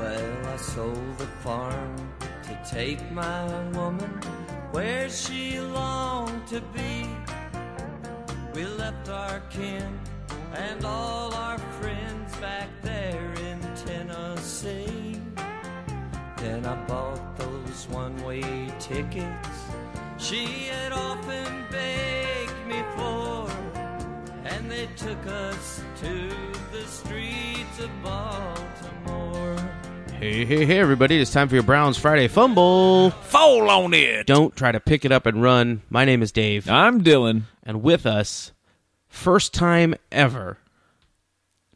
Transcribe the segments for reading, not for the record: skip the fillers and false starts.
Well, I sold the farm to take my woman where she longed to be. We left our kin and all our friends back there in Tennessee. Then I bought those one-way tickets she had often begged me for, and they took us to the streets of Baltimore. Hey, everybody. It's time for your Browns Friday Fumble. Fall on it. Don't try to pick it up and run. My name is Dave. I'm Dylan. And with us, first time ever.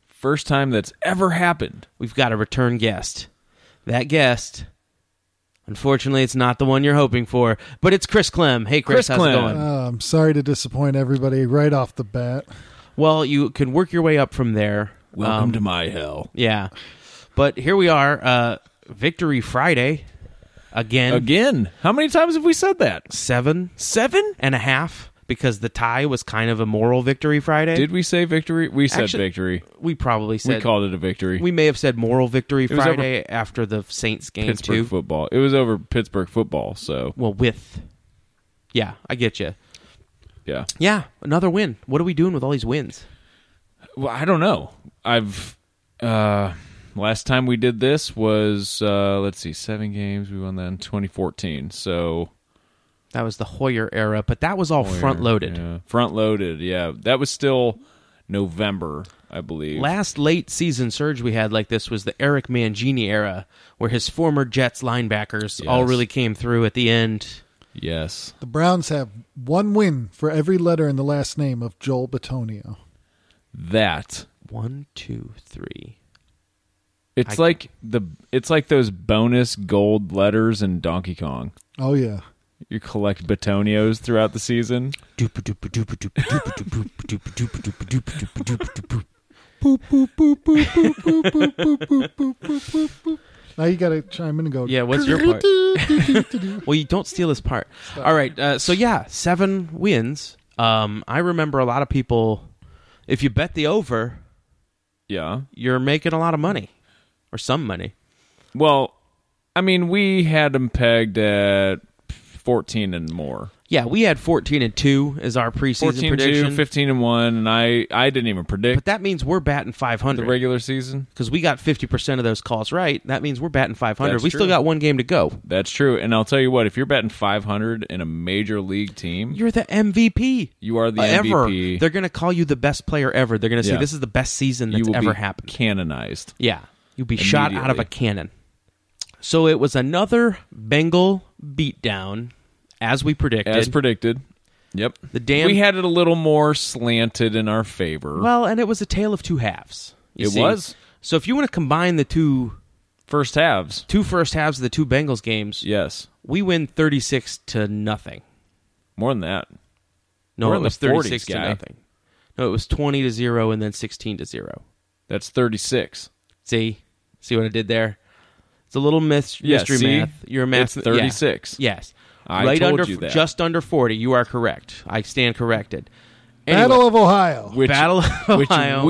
First time that's ever happened. We've got a return guest. That guest, unfortunately, it's not the one you're hoping for, but it's Chris Clem. Hey, Chris, how's it going? I'm sorry to disappoint everybody right off the bat. Well, you can work your way up from there. Welcome to my hell. Yeah. But here we are, Victory Friday, again. Again? How many times have we said that? 7. 7.5? Because the tie was kind of a moral Victory Friday. Did we say victory? We said Actually, victory. We probably said. We called it a victory. We may have said moral Victory Friday after the Saints game, Pittsburgh too. football. It was over Pittsburgh football, so. Well, yeah, I get you. Yeah. Yeah, another win. What are we doing with all these wins? Well, I don't know. Last time we did this was, 7 games. We won that in 2014, so. That was the Hoyer era, but that was all front-loaded. Yeah. Front-loaded, yeah. That was still November, I believe. Last late season surge we had like this was the Eric Mangini era, where his former Jets linebackers all really came through at the end. Yes. The Browns have one win for every letter in the last name of Joel Bitonio. That. 1, 2, 3. It's like those bonus gold letters in Donkey Kong. Oh, yeah. You collect Bitonios throughout the season. Now you got to chime in and go. Yeah, what's your part? Well, you don't steal his part. Stop. All right, 7 wins. I remember a lot of people, if you bet the over, you're making a lot of money, or some money. Well, I mean, we had them pegged at 14 and more. Yeah, we had 14-2 as our preseason prediction. 15-1, and I didn't even predict. But that means we're batting 500. The regular season? Because we got 50% of those calls right. That means we're batting 500. That's we true. Still got one game to go. That's true. And I'll tell you what, if you're batting 500 in a major league team... You're the MVP. You are the ever. MVP. They're going to call you the best player ever. They're going to say, this is the best season that's ever happened. Canonized. Yeah. You'll be shot out of a cannon. So it was another Bengal beatdown, as we predicted. As predicted. Yep. We had it a little more slanted in our favor. Well, and it was a tale of two halves. It was. So if you want to combine the two first halves of the two Bengals games, yes, we win 36-0. More than that. No, it was 36-0. No, it was 20-0 and then 16-0. That's 36. See what I did there? It's a little mystery math. You're a math. It's 36. Yeah. Yes. I told you that. Just under 40. You are correct. I stand corrected. Anyway, Battle of Ohio. Battle of Ohio.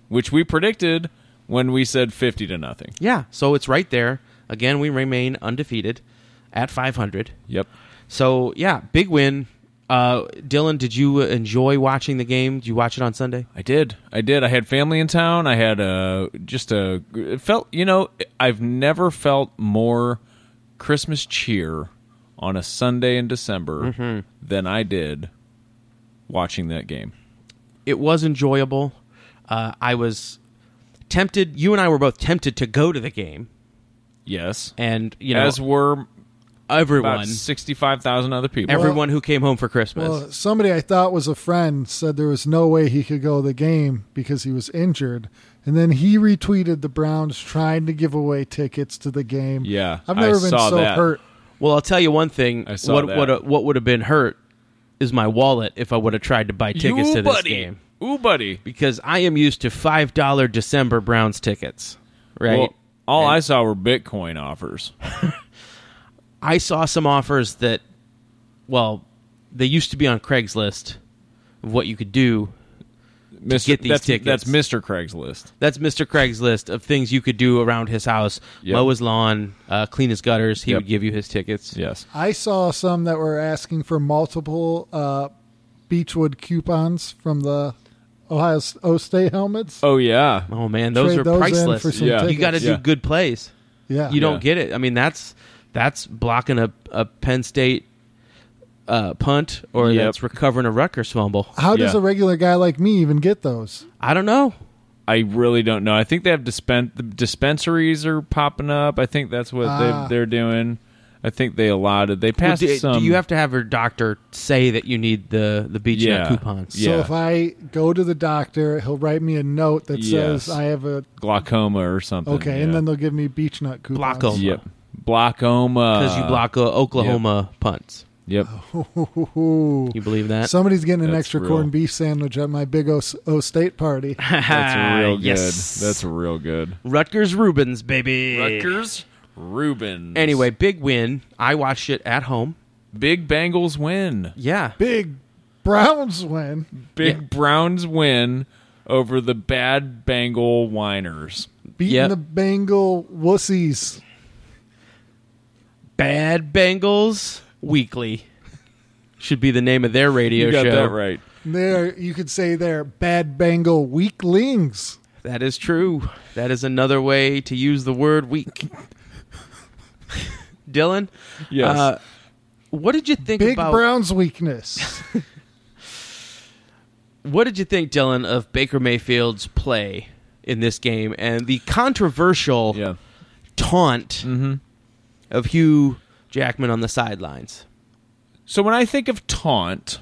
Which we predicted when we said 50-0. Yeah. So it's right there. Again, we remain undefeated at 500. Yep. So, yeah, big win. Dylan, did you enjoy watching the game? Did you watch it on Sunday? I did. I had family in town. I had it felt, I've never felt more Christmas cheer on a Sunday in December than I did watching that game. It was enjoyable. I was tempted. You and I were both tempted to go to the game. Yes. And, as were everyone. About 65,000 other people. Everyone who came home for Christmas. Well, somebody I thought was a friend said there was no way he could go to the game because he was injured. And then he retweeted the Browns trying to give away tickets to the game. Yeah, I've never been so hurt. Well, I'll tell you one thing. What would have been hurt is my wallet if I would have tried to buy tickets to this game. Ooh, buddy. Because I am used to $5 December Browns tickets, right? Well, I saw were Bitcoin offers. I saw some offers that, they used to be on Craigslist of what you could do. to get these tickets. That's Mr. Craigslist. That's Mr. Craigslist of things you could do around his house. Yep. Mow his lawn, clean his gutters. He Yep. would give you his tickets. Yes. I saw some that were asking for multiple Beechwood coupons from the Ohio State helmets. Oh, yeah. Oh, man, those Trade are those in priceless. for some Yeah. You got to tickets. do Yeah. good plays. Yeah. You don't get it. I mean, that's blocking a Penn State punt, or Yep. that's recovering a Rutgers fumble. How does Yeah. a regular guy like me even get those? I don't know. I really don't know. I think they have the dispensaries are popping up. I think that's what they're doing. I think they allotted. They passed some. Do you have to have your doctor say that you need the Beach Nut coupons? Yeah. So if I go to the doctor, he'll write me a note that says I have a glaucoma or something. okay, and then they'll give me beech nut coupons. Glaucoma. Yep. Glaucoma. Because you block Oklahoma punts. Yep. Ooh. You believe that? Somebody's getting an That's extra real. corned beef sandwich at my big O State party. That's real good. Yes. That's real good. Rutgers Rubens, baby. Rutgers Rubens. Anyway, big win. I watched it at home. Big Bengals win. Yeah. Big Browns win. Big Browns win over the bad Bengal whiners. Beating Yep. the Bengal wussies. Bad Bengals Weekly should be the name of their radio You got show. that right. There, you could say they're bad Bengal weaklings. That is true. That is another way to use the word weak. Dylan? Yes. What did you think Big about Browns weakness. What did you think, Dylan, of Baker Mayfield's play in this game and the controversial taunt of Hugh Jackman on the sidelines? So when I think of taunt,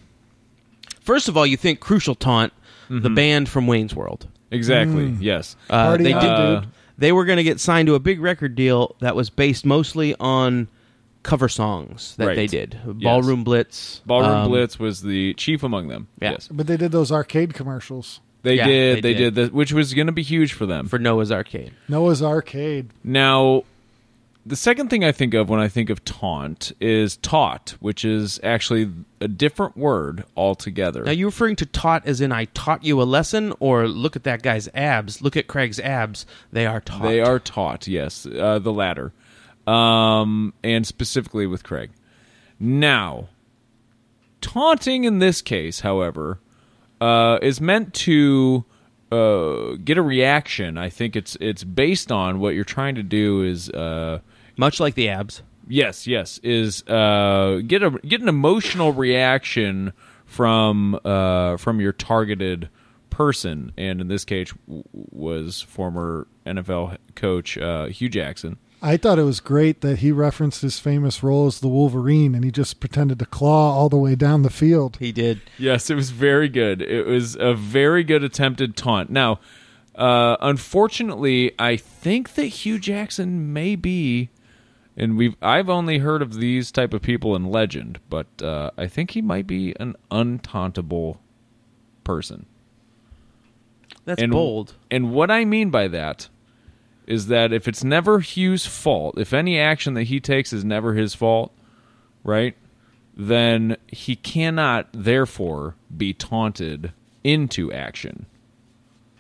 First of all, you think Crucial Taunt, the band from Wayne's World. exactly, yes. Party on, dude. They were going to get signed to a big record deal that was based mostly on cover songs that Right. they did. Ballroom Blitz. Ballroom Blitz was the chief among them. Yeah. Yes. But they did those arcade commercials. They Yeah, did. they They did. did. Which was going to be huge for them. For Noah's Arcade. Noah's Arcade. Now, the second thing I think of when I think of taunt is taught, which is actually a different word altogether. Now, you referring to taught as in I taught you a lesson, or look at that guy's abs, look at Craig's abs, they are taught. They are taught, yes, the latter, and specifically with Craig. Now, taunting in this case, however, is meant to get a reaction. I think it's based on what you're trying to do is Much like the abs. yes, is get an emotional reaction from your targeted person, and in this case was former NFL coach Hugh Jackson. I thought it was great that he referenced his famous role as the Wolverine and he just pretended to claw all the way down the field. He did. Yes, it was very good. It was a very good attempted taunt. Now, unfortunately, I think that Hugh Jackson may be, and I've only heard of these type of people in legend, but I think he might be an untauntable person. That's bold. And what I mean by that is that if it's never Hugh's fault, if any action that he takes is never his fault, right, then he cannot, therefore, be taunted into action,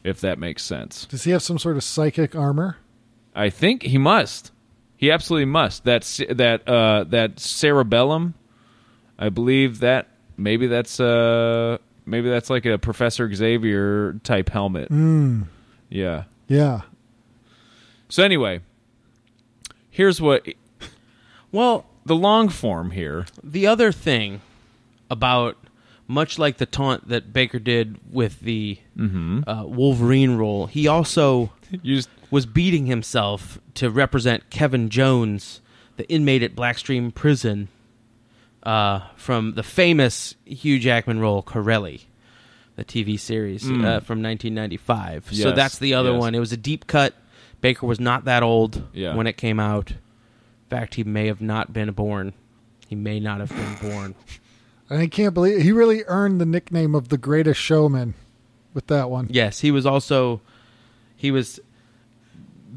if that makes sense. Does he have some sort of psychic armor? I think he must. He absolutely must. That cerebellum, I believe that maybe that's like a Professor Xavier type helmet. Yeah. Yeah. So anyway, here's what Well, the long form here. the other thing about, much like the taunt that Baker did with the Wolverine role, he also was beating himself to represent Kevin Jones, the inmate at Blackstream Prison, from the famous Hugh Jackman role, Corelli, the TV series from 1995. So Yes, that's the other yes. one. It was a deep cut. Baker was not that old when it came out. In fact, he may have not been born. He may not have been born. And I can't believe he really earned the nickname of the Greatest Showman with that one. Yes,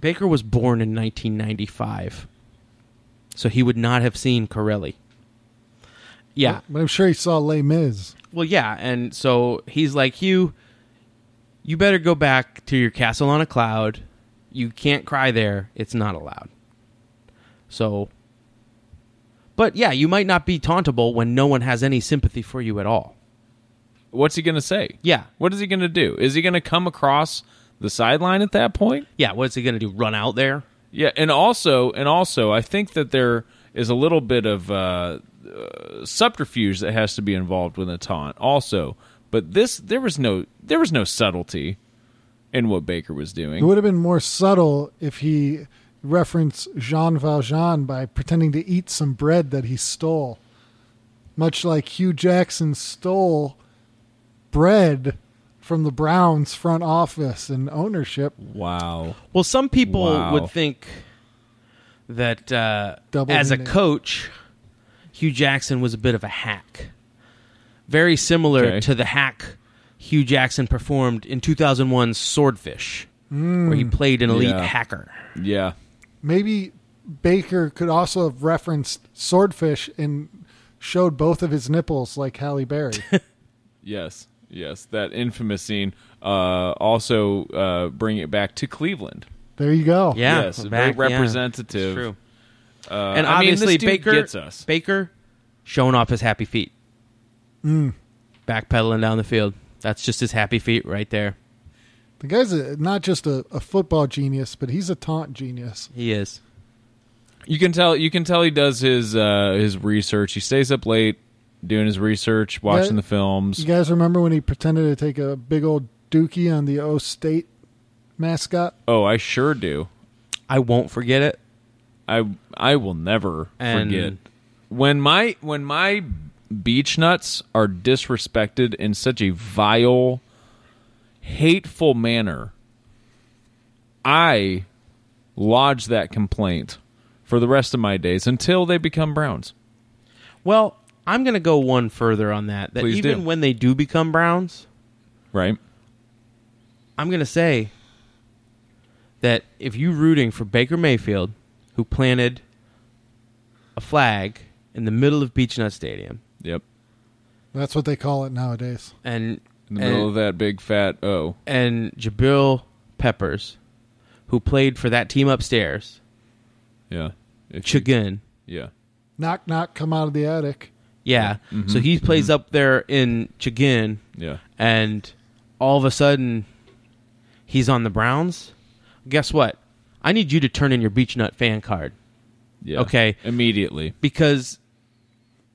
Baker was born in 1995. So he would not have seen Corelli. Yeah. But I'm sure he saw Les Mis. Well, yeah, and so he's like, Hugh, you better go back to your castle on a cloud. You can't cry there. It's not allowed. So, but yeah, you might not be tauntable when no one has any sympathy for you at all. What's he going to say? Yeah. What is he going to do? Is he going to come across the sideline at that point? Yeah, what's he going to do? Run out there? Yeah, and also, I think that there is a little bit of subterfuge that has to be involved with a taunt also. But there was no subtlety in what Baker was doing. It would have been more subtle if he referenced Jean Valjean by pretending to eat some bread that he stole. Much like Hugh Jackson stole bread from the Browns front office and ownership. Wow. Well, some people would think that as a coach, Hugh Jackson was a bit of a hack. Very similar to the hack Hugh Jackson performed in 2001's Swordfish, where he played an elite hacker. Yeah. Maybe Baker could also have referenced Swordfish and showed both of his nipples like Halle Berry. Yes, that infamous scene. Also, bring it back to Cleveland. There you go. Yeah, yes, very representative. True. And obviously, this dude gets us. Baker showing off his happy feet, backpedaling down the field. That's just his happy feet right there. The guy's not just a football genius, but he's a taunt genius. He is. You can tell he does his research. He stays up late doing his research, watching the films. You guys remember when he pretended to take a big old dookie on the O State mascot? Oh, I sure do. I won't forget it. I will never forget. When my beach nuts are disrespected in such a vile, hateful manner, I lodge that complaint for the rest of my days until they become Browns. Well, I'm going to go one further on that. That Please even do. when they do become Browns, right? I'm going to say that if you're rooting for Baker Mayfield, who planted a flag in the middle of Beechnut Stadium. Yep. That's what they call it nowadays. And in the middle of that big fat O. And Jabril Peppers, who played for that team upstairs. Yeah. Chagin. Yeah. Knock, knock, come out of the attic. Yeah. Mm-hmm. So he plays up there in Chagin. Yeah. And all of a sudden, he's on the Browns. Guess what? I need you to turn in your Beechnut fan card. Yeah. Okay? Immediately. Because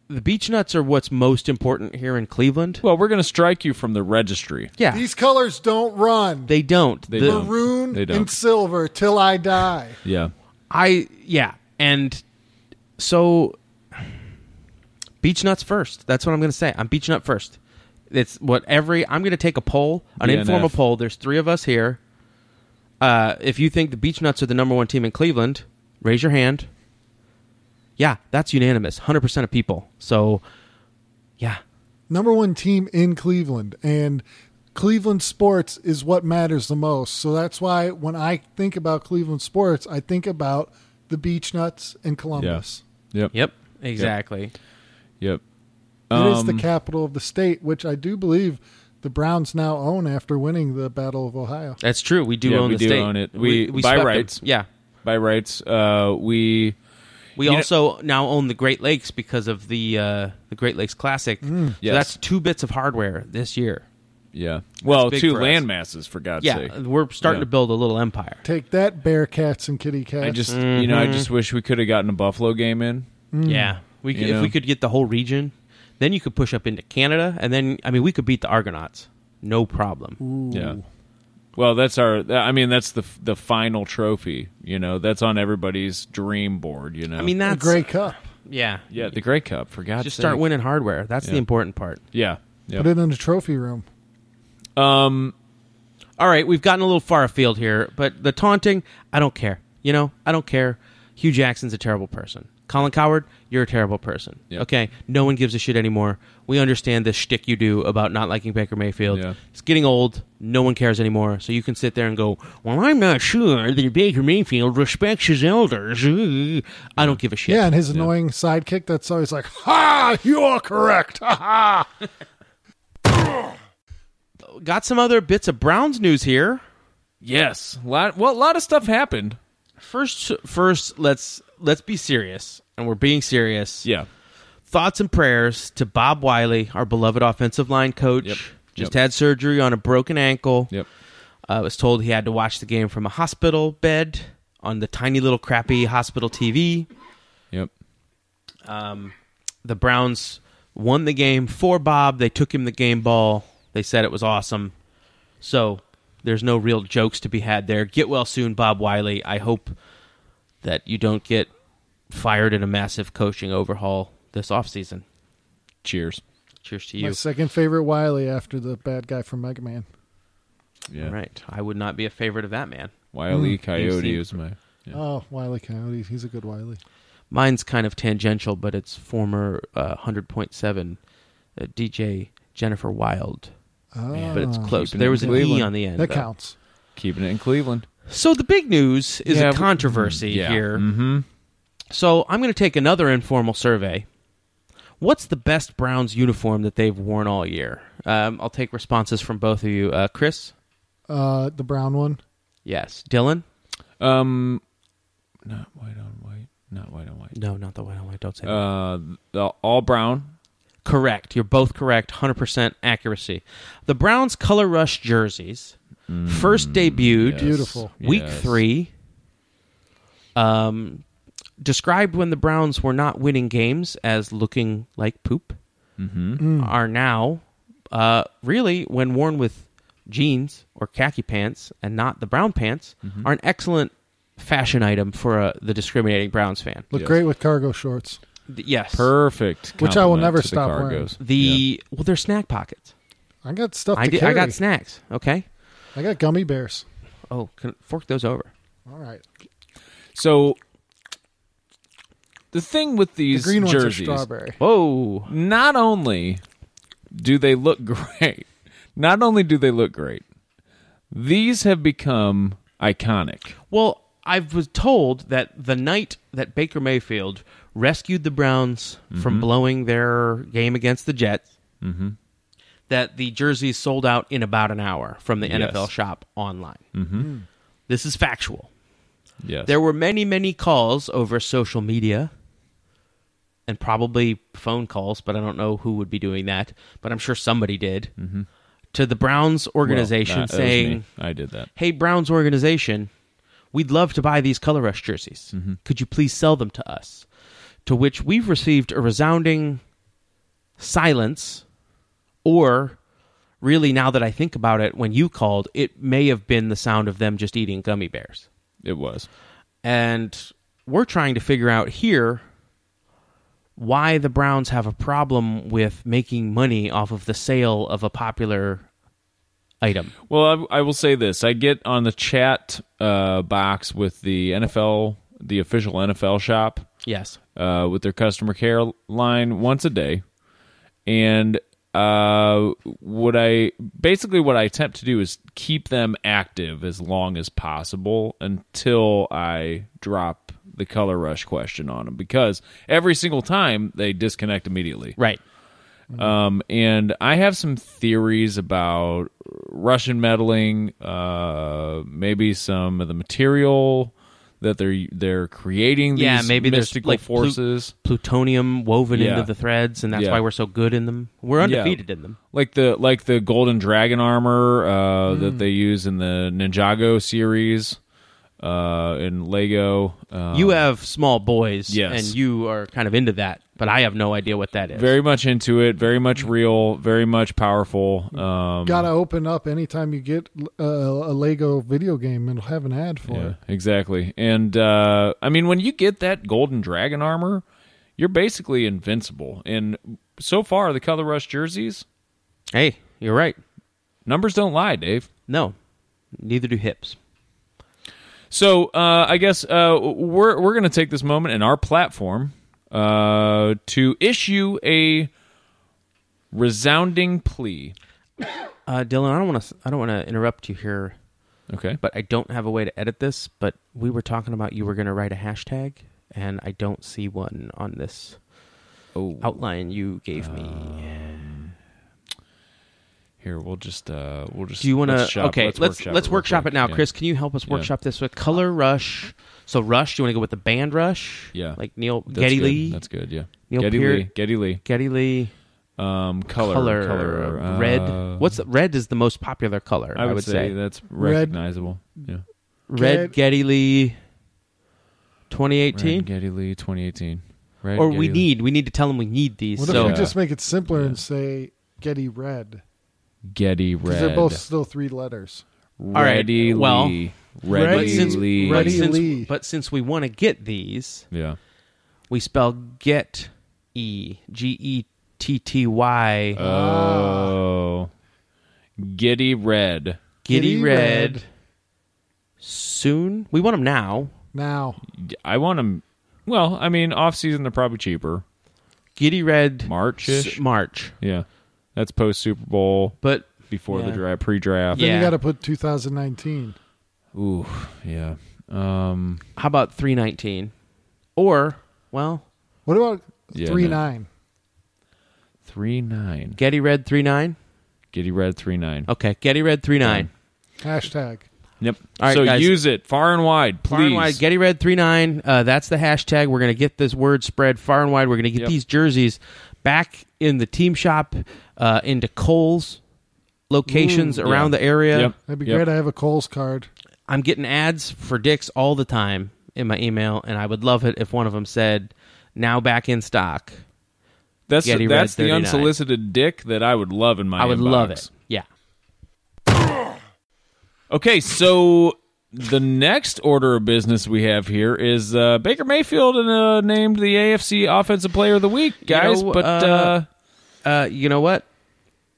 the Beechnuts are what's most important here in Cleveland. Well, we're going to strike you from the registry. Yeah. These colors don't run. They don't. They don't. Maroon They don't. and silver till I die. Yeah. And so Beechnuts first. That's what I'm going to say. I'm Beechnut first. It's what I'm going to take a poll, an informal poll. There's 3 of us here. If you think the Beechnuts are the number 1 team in Cleveland, raise your hand. Yeah, that's unanimous. 100% of people. So, yeah. Number 1 team in Cleveland. And Cleveland sports is what matters the most. So that's why when I think about Cleveland sports, I think about the Beechnuts and Columbus. Yeah. Yep. Exactly. Yep. It is the capital of the state, which I do believe the Browns now own after winning the Battle of Ohio. That's true. We do own the state. We do own it. We by rights. Yeah. By rights. We also now own the Great Lakes because of the Great Lakes Classic. So that's 2 bits of hardware this year. Yeah. Well, 2 land us. Masses, for God's sake. Yeah, we're starting to build a little empire. Take that, Bearcats and Kitty Cats. I just wish we could have gotten a Buffalo game in. Yeah. If we could get the whole region, then you could push up into Canada, and then, we could beat the Argonauts. No problem. Ooh. Yeah. Well, that's the final trophy, That's on everybody's dream board, that's the Grey Cup. Yeah. Yeah, the Grey Cup, for God's sake. Just start winning hardware. That's the important part. Yeah. Yep. Put it in the trophy room. All right, we've gotten a little far afield here, but the taunting, I don't care. I don't care. Hugh Jackson's a terrible person. Colin Cowherd, you're a terrible person. Yep. Okay? No one gives a shit anymore. We understand the shtick you do about not liking Baker Mayfield. Yeah. It's getting old. No one cares anymore. So you can sit there and go, well, I'm not sure that Baker Mayfield respects his elders. I don't give a shit. Yeah, and his annoying sidekick that's always like, ha, you are correct. Ha ha. got some other bits of Browns news here. Yes. A lot of stuff happened. First, let's be serious, and we're being serious. Yeah. Thoughts and prayers to Bob Wiley, our beloved offensive line coach. Yep. Just had surgery on a broken ankle. Yep. I was told he had to watch the game from a hospital bed on the tiny little crappy hospital TV. Yep. The Browns won the game for Bob. They took him the game ball. They said it was awesome. So there's no real jokes to be had there. Get well soon, Bob Wiley. I hope that you don't get fired in a massive coaching overhaul this offseason. Cheers. Cheers to you. My second favorite Wiley after the bad guy from Mega Man. Yeah. Right. I would not be a favorite of that man. Coyote is my... Yeah. Oh, Wiley Coyote. He's a good Wiley. Mine's kind of tangential, but it's former 100.7 DJ Jennifer Wild. Oh. But it's close. Keeping There it was in an E Cleveland. on the end. That though. counts. Keeping it in Cleveland. So the big news is Yeah, a controversy here. Mm-hmm. So I'm going to take another informal survey. What's the best Browns uniform that they've worn all year? I'll take responses from both of you. Chris? The brown one. Yes. Dylan? Not white on white. Not white on white. No, not the white on white. Don't say that. The all brown. Correct. You're both correct. 100% accuracy. The Browns Color Rush jerseys first debuted Yes. Beautiful. week Yes. 3. Described when the Browns were not winning games as looking like poop, are now really, when worn with jeans or khaki pants and not the brown pants, are an excellent fashion item for the discriminating Browns fan. Look Yes. great with cargo shorts. Yes. Perfect. Which I will compliment never to the stop wearing. cargos. Well, they're snack pockets. I got stuff I to carry. I got snacks. Okay. I got gummy bears. Oh, fork those over. All right. So the thing with The these green ones are jerseys, strawberry. Whoa. not only do they look great, these have become iconic. Well, I was told that the night that Baker Mayfield rescued the Browns from blowing their game against the Jets, that the jerseys sold out in about an hour from the Yes. NFL shop online. This is factual. Yes. There were many, many calls over social media and probably phone calls, but I don't know who would be doing that. But I'm sure somebody did. To the Browns organization That was saying, me. I did that. hey, Browns organization, we'd love to buy these Color Rush jerseys. Could you please sell them to us? To which we've received a resounding silence, or really, now that I think about it, when you called, it may have been the sound of them just eating gummy bears. It was. And we're trying to figure out here why the Browns have a problem with making money off of the sale of a popular item. Well, I will say this. I get on the chat box with the NFL, the official NFL shop, Yes. with their customer care line once a day. And what I attempt to do is keep them active as long as possible until I drop the Color Rush question on them, because every single time they disconnect immediately. Right. And I have some theories about Russian meddling, maybe some of the material that they're creating these maybe mystical there's like forces. plutonium woven Yeah. into the threads, and that's Yeah. why we're so good in them. We're undefeated in them. Like the golden dragon armor that they use in the Ninjago series in Lego. You have small boys, Yes. and you are kind of into that, but I have no idea what that is. very much into it, very much real, very much powerful. Gotta open up anytime you get a Lego video game, it'll have an ad for Yeah, it. exactly. And I mean, when you get that golden dragon armor, you're basically invincible. And so far, the Color Rush jerseys, Hey, you're right. numbers don't lie, Dave. No, neither do hips. So I guess we're going to take this moment in our platform to issue a resounding plea. Dylan, I don't want to interrupt you here, Okay. but I don't have a way to edit this. But we were talking about you were going to write a hashtag, and I don't see one on this outline you gave me. Here, we'll just. Do you want to? Okay, let's workshop it now, Chris. Can you help us workshop this with Color Rush? So Rush, do you want to go with the band Rush? Yeah, like Neil That's Geddy good. Lee. That's good. Yeah, Neil Geddy Lee. Color. Red. What's red is the most popular color. I would say that's recognizable. Yeah. Red Geddy Lee. 2018. Red Geddy Lee 2018. Red Or Geddy we Lee. need to tell them we need these. What if we just make it simpler and say Geddy Red? Geddy Red. Because they're both still 3 letters. Ready Lee. Ready Lee. But since we want to get these, we spell get Getty. Oh. Giddy Red. Giddy Red. Soon? We want them now. I want them. Well, I mean, off season they're probably cheaper. Giddy Red. March-ish? March. Yeah. That's post Super Bowl. But before the draft, pre-draft. Then you got to put 2019. Ooh, yeah. How about 319? Or, well, what about 39? 39. Getty Red 39? Getty Red 39. Okay, Getty Red 39. Hashtag. Yep. All right, so guys. use it far and wide, please. Far and wide, Getty Red 39. That's the hashtag. We're going to get this word spread far and wide. We're going to get these jerseys back in the team shop, into Kohl's locations around the area. Yep. That'd be great. I have a Kohl's card. I'm getting ads for Dick's all the time in my email, and I would love it if one of them said, now back in stock. That's Getty Red the 39. unsolicited dick that I would love in my I would inbox. love it. Yeah. Okay, so the next order of business we have here is Baker Mayfield named the AFC Offensive Player of the Week, guys. You know what?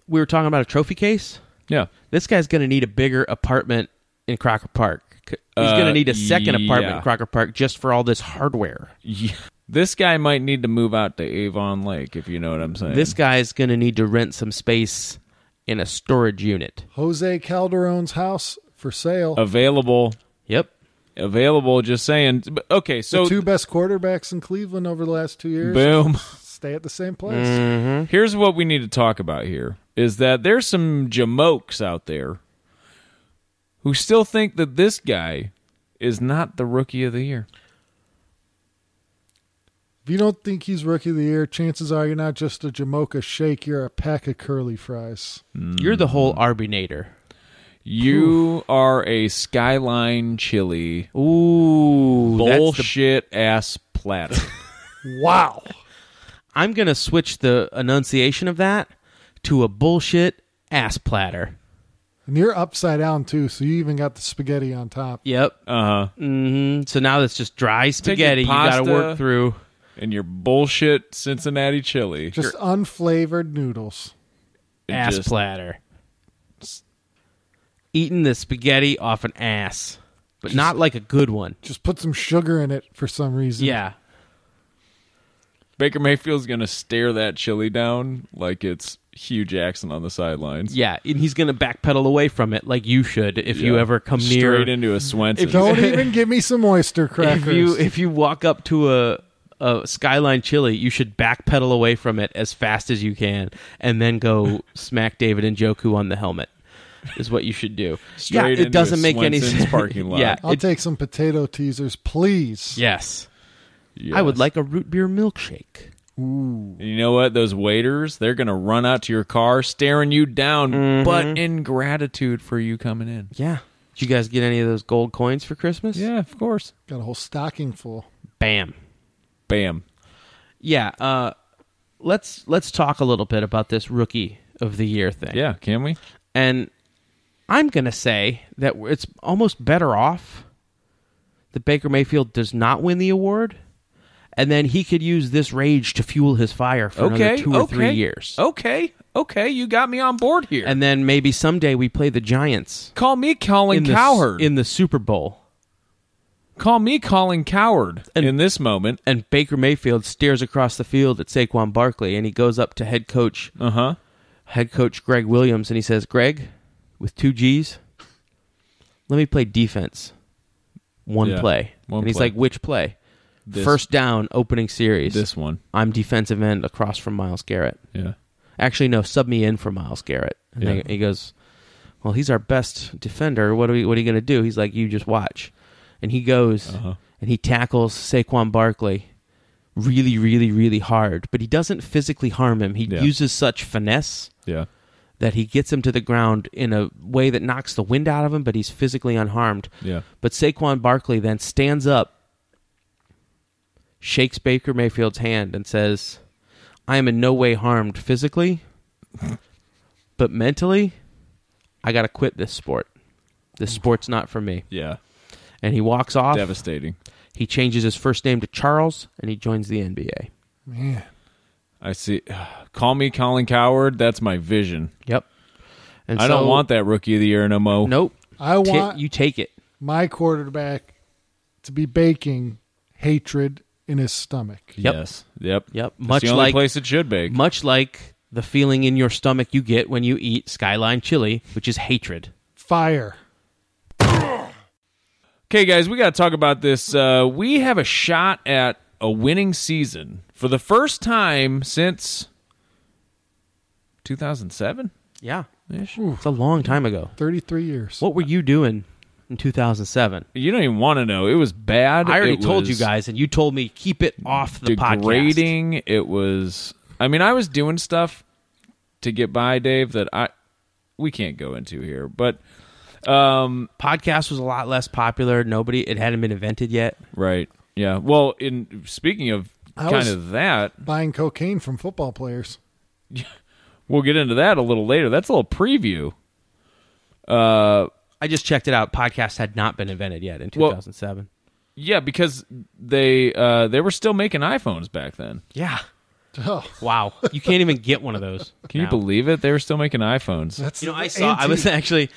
We were talking about a trophy case. Yeah. This guy's going to need a bigger apartment in Crocker Park. He's going to need a second apartment in Crocker Park just for all this hardware. Yeah. This guy might need to move out to Avon Lake, if you know what I'm saying. This guy's going to need to rent some space in a storage unit. Jose Calderon's house for sale. Available. Yep. Available, just saying. Okay, so the 2 best quarterbacks in Cleveland over the last 2 years. Boom. Stay at the same place. Mm-hmm. Here's what we need to talk about here, is that there's some jamokes out there who still think that this guy is not the Rookie of the Year. If you don't think he's Rookie of the Year, chances are you're not just a Jamocha shake, you're a pack of curly fries. You're the whole Arbinator. You are a Skyline chili. Ooh. Bullshit ass platter. Wow. I'm going to switch the enunciation of that to a bullshit ass platter. And you're upside down, too, so you even got the spaghetti on top. Yep. Uh-huh. Mm-hmm. So now that's just dry spaghetti you got to work through. And your bullshit Cincinnati chili. Just unflavored noodles. Ass platter. Eating the spaghetti off an ass. But not like a good one. Just put some sugar in it for some reason. Yeah. Baker Mayfield's going to stare that chili down like it's Hugh Jackson on the sidelines. Yeah, and he's going to backpedal away from it like you should if you ever come near. Straight into a Swenson. Don't even give me some oyster crackers. If you walk up to a Skyline chili, you should backpedal away from it as fast as you can and then go smack David Njoku on the helmet. Is what you should do. Straight it doesn't make any Swenson's sense. Parking lot. Yeah, I'll take some potato teasers, please. Yes. I would like a root beer milkshake. Ooh. You know what? Those waiters, they're going to run out to your car staring you down, but in gratitude for you coming in. Yeah. Did you guys get any of those gold coins for Christmas? Yeah, of course. Got a whole stocking full. Bam. Bam. Yeah. Let's talk a little bit about this Rookie of the Year thing. Yeah, can we? And I'm going to say that it's almost better off that Baker Mayfield does not win the award, and then he could use this rage to fuel his fire for another 2 or 3 years. Okay, you got me on board here. And then maybe someday we play the Giants. Call me Colin Cowherd. In the Super Bowl. Call me Colin Cowherd in this moment. And Baker Mayfield stares across the field at Saquon Barkley, and he goes up to head coach Greg Williams, and he says, Greg, with 2 G's, let me play defense. One play. And he's like, which play? First down, opening series. This one. I'm defensive end across from Myles Garrett. Yeah. Actually, no, sub me in for Myles Garrett. And he goes, well, he's our best defender. What are you going to do? He's like, you just watch. And he goes and he tackles Saquon Barkley really, really, really hard. But he doesn't physically harm him. He uses such finesse that he gets him to the ground in a way that knocks the wind out of him, but he's physically unharmed. Yeah. But Saquon Barkley then stands up, shakes Baker Mayfield's hand, and says, I am in no way harmed physically, but mentally, I got to quit this sport. This sport's not for me. Yeah. And he walks off. Devastating. He changes his first name to Charles, and he joins the NBA. Man. I see. Call me Colin Coward. That's my vision. Yep. And I don't want that Rookie of the Year no more. Nope. I want you take it. My quarterback to be baking hatred in his stomach. Yep. Yes. Yep. Yep. That's the only place it should bake. Much like the feeling in your stomach you get when you eat Skyline chili, which is hatred. Fire. Okay, guys, we got to talk about this. We have a shot at a winning season for the first time since 2007. Yeah. It's a long time ago. 33 years. What were you doing in 2007? You don't even want to know. It was bad. I already told you guys, and you told me keep it off the podcast. Degrading. It was. I mean, I was doing stuff to get by, Dave, that we can't go into here. But podcast was a lot less popular. It hadn't been invented yet. Right. Yeah. Well, speaking of that, buying cocaine from football players. We'll get into that a little later. That's a little preview. I just checked it out. Podcasts had not been invented yet in 2007. Well, yeah, because they were still making iPhones back then. Yeah. Oh. Wow. You can't even get one of those. Can you believe it? They were still making iPhones. I was actually,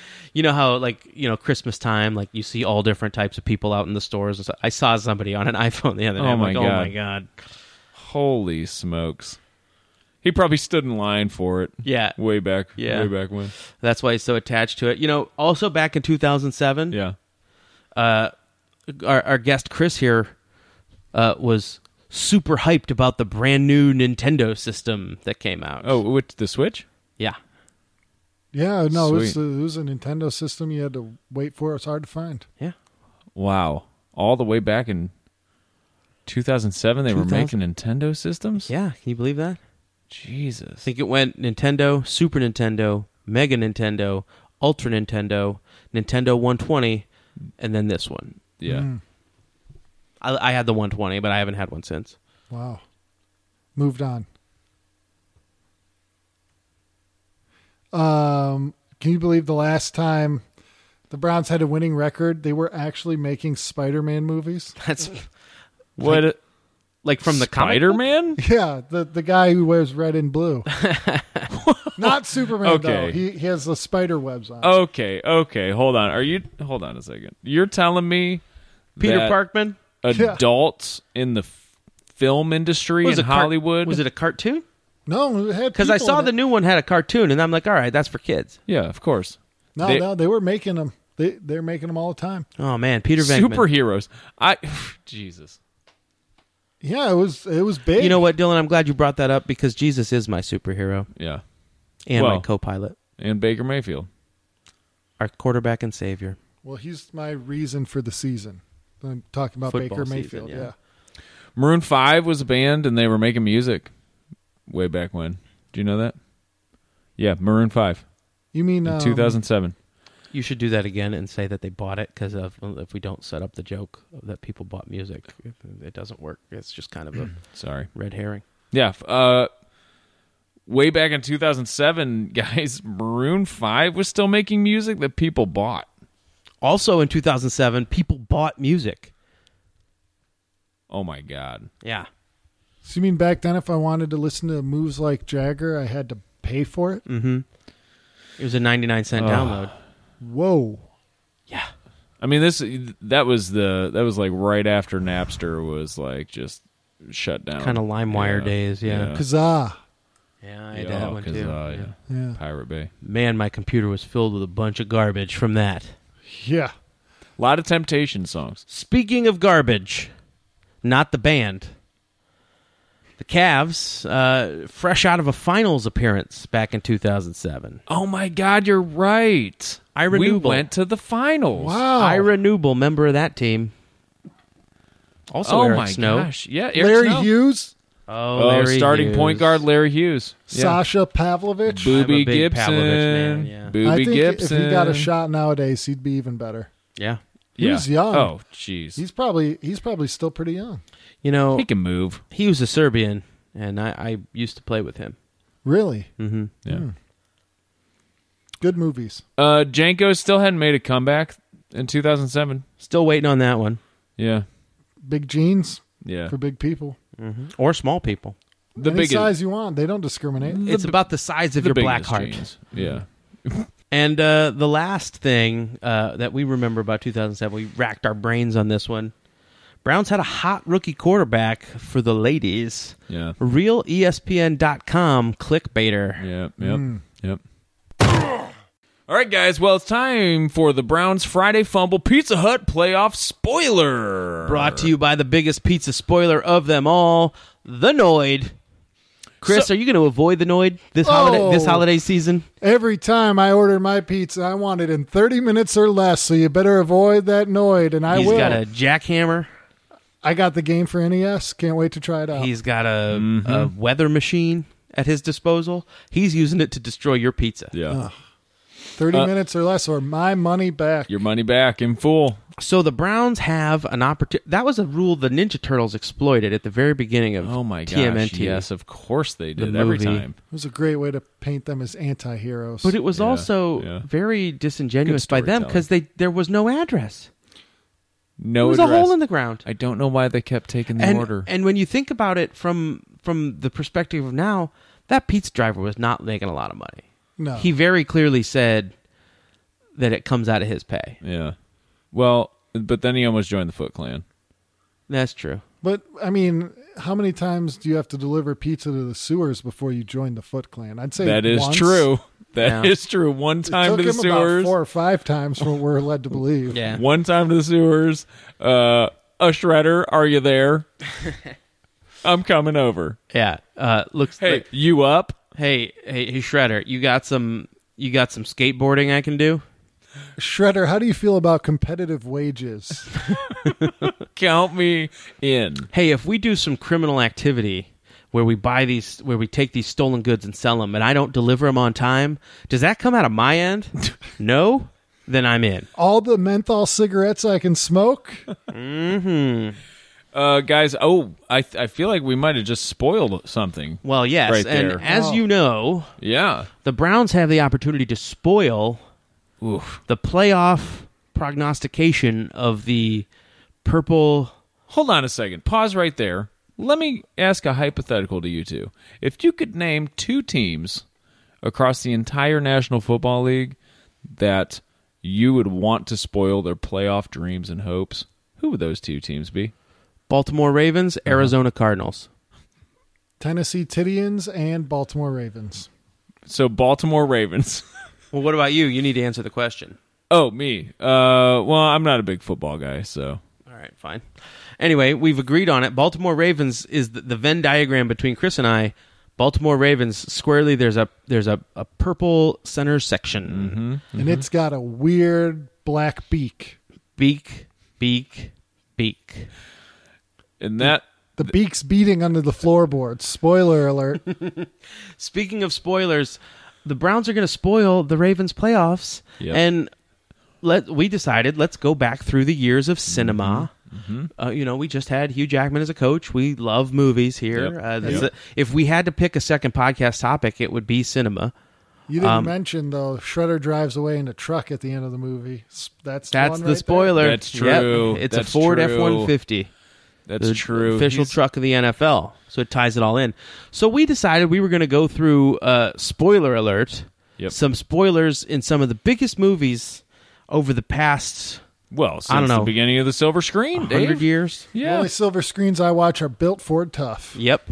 how Christmas time, like you see all different types of people out in the stores. And stuff. I saw somebody on an iPhone the other day. Oh my God. Holy smokes. He probably stood in line for it. Yeah. Way back when. That's why he's so attached to it. Also back in 2007. Yeah. Our guest Chris here was super hyped about the brand new Nintendo system that came out. Oh, with the Switch? Yeah. Yeah, no, it was a Nintendo system you had to wait for. It's hard to find. Yeah. Wow. All the way back in 2007 they were making Nintendo systems? Yeah, can you believe that? Jesus. I think it went Nintendo, Super Nintendo, Mega Nintendo, Ultra Nintendo, Nintendo 120, and then this one. Yeah. Mm. I had the 120, but I haven't had one since. Wow. Moved on. Can you believe the last time the Browns had a winning record, they were actually making Spider-Man movies? That's what like from the Spider-Man? Yeah, the guy who wears red and blue. Not Superman, though. He has the spider webs on. Okay. Hold on a second. You're telling me Peter Parkman? Adults in the film industry in Hollywood? Was it a cartoon? No, it had because I saw the new one had a cartoon, and I'm like, all right, that's for kids. Yeah, of course. No, they were making them. They're making them all the time. Oh man, Peter Venkman. Superheroes. Jesus. Yeah, it was big. You know what, Dylan? I'm glad you brought that up because Jesus is my superhero. Yeah. And my co-pilot. And Baker Mayfield. Our quarterback and savior. Well, he's my reason for the season. I'm talking about Football Baker season, Mayfield. yeah. Maroon 5 was a band, and they were making music way back when. Do you know that? Yeah, Maroon 5. You mean... in 2007. You should do that again and say that they bought it because if we don't set up the joke that people bought music, it doesn't work. It's just kind of a red herring. Yeah. Way back in 2007, guys, Maroon 5 was still making music that people bought. Also in 2007, people bought music. Oh, my God. Yeah. So you mean back then if I wanted to listen to Moves Like Jagger, I had to pay for it? Mm-hmm. It was a 99-cent download. Whoa. Yeah. I mean, that was like right after Napster was like just shut down. Kind of LimeWire days, yeah. Kazaa. Yeah, I had that one too. Yeah. Pirate Bay. Man, my computer was filled with a bunch of garbage from that. Yeah. A lot of Temptation songs. Speaking of garbage, not the band. The Cavs, fresh out of a finals appearance back in 2007. Oh, my God, you're right. We went to the finals. Wow. Ira Newble, member of that team. Also Eric Snow. Gosh. Yeah, Eric Larry Snow. Hughes, Larry starting Hughes. point guard Larry Hughes. Yeah. Sasha Pavlovich. I'm a Booby big Gibson. Pavlovich man, yeah. Booby I think Gibson. if he got a shot nowadays, he'd be even better. Yeah. He was young. Oh, jeez. He's probably still pretty young. You know, He can move. he was a Serbian, and I used to play with him. Really? Mm-hmm. Yeah. Good movies. Janko still hadn't made a comeback in 2007. Still waiting on that one. Yeah. Big jeans Yeah. for big people. Or small people. The Any biggest size you want. They don't discriminate. It's about the size of your black biggest heart. jeans. Yeah. And the last thing that we remember about 2007, we racked our brains on this one. Browns had a hot rookie quarterback for the ladies. Yeah. Real ESPN.com clickbaiter. Yep. All right, guys. Well, it's time for the Browns Friday Fumble Pizza Hut playoff spoiler. Brought to you by the biggest pizza spoiler of them all, the Noid. Chris, are you going to avoid the Noid this holiday season? Every time I order my pizza, I want it in 30 minutes or less, so you better avoid that Noid, and I will. He's got a jackhammer. I got the game for NES. Can't wait to try it out. He's got a weather machine at his disposal. He's using it to destroy your pizza. Yeah. 30 minutes or less, or my money back. Your money back in full. So the Browns have an opportunity. That was a rule the Ninja Turtles exploited at the very beginning of Oh my gosh! TMNT. Yes, of course they did The every movie. time. It was a great way to paint them as anti-heroes. But it was also very disingenuous by them because there was no address. No, it was address. a hole in the ground. I don't know why they kept taking the order. And when you think about it from the perspective of now, that pizza driver was not making a lot of money. No. He very clearly said that it comes out of his pay. Yeah. Well, but then he almost joined the Foot Clan. That's true. But, I mean, how many times do you have to deliver pizza to the sewers before you join the Foot Clan? I'd say that is once. true. That is true. One time to the It took him about sewers. 4 or 5 times, what we're led to believe. Yeah. One time to the sewers. A shredder, are you there? I'm coming over. Yeah. Looks Hey, like, you up? hey, Shredder, you got some skateboarding I can do? Shredder, how do you feel about competitive wages? Count me in. Hey, if we do some criminal activity where we take these stolen goods and sell them, and I don't deliver them on time, does that come out of my end? No? Then I'm in. All the menthol cigarettes I can smoke? Mm-hmm. Guys, I feel like we might have just spoiled something. Well, yes, right and there. as you know, the Browns have the opportunity to spoil the playoff prognostication of the purple. Hold on a second. Pause right there. Let me ask a hypothetical to you two. If you could name 2 teams across the entire National Football League that you would want to spoil their playoff dreams and hopes, who would those 2 teams be? Baltimore Ravens, Arizona Cardinals. Tennessee Titans and Baltimore Ravens. So Baltimore Ravens. Well, what about you? You need to answer the question. Oh, me. Well, I'm not a big football guy, so. All right, fine. Anyway, we've agreed on it. Baltimore Ravens is the Venn diagram between Chris and I. Baltimore Ravens, squarely, there's a purple center section. And it's got a weird black beak. Beak. And that... The beak's beating under the floorboards. Spoiler alert. Speaking of spoilers, the Browns are going to spoil the Ravens playoffs. Yep. And we decided, let's go back through the years of cinema. We just had Hugh Jackman as a coach. We love movies here. Yep. If we had to pick a second podcast topic, it would be cinema. You didn't mention, though, Shredder drives away in a truck at the end of the movie. That's the one right spoiler. there. That's true. Yep. It's That's a Ford true. F-150. That's true. Official truck of the NFL. So it ties it all in. So we decided we were going to go through spoiler alert. Yep. Some spoilers in some of the biggest movies over the past, Well, since I don't know, the beginning of the silver screen, 100 Dave. years. The Yeah. only silver screens I watch are built Ford tough. Yep.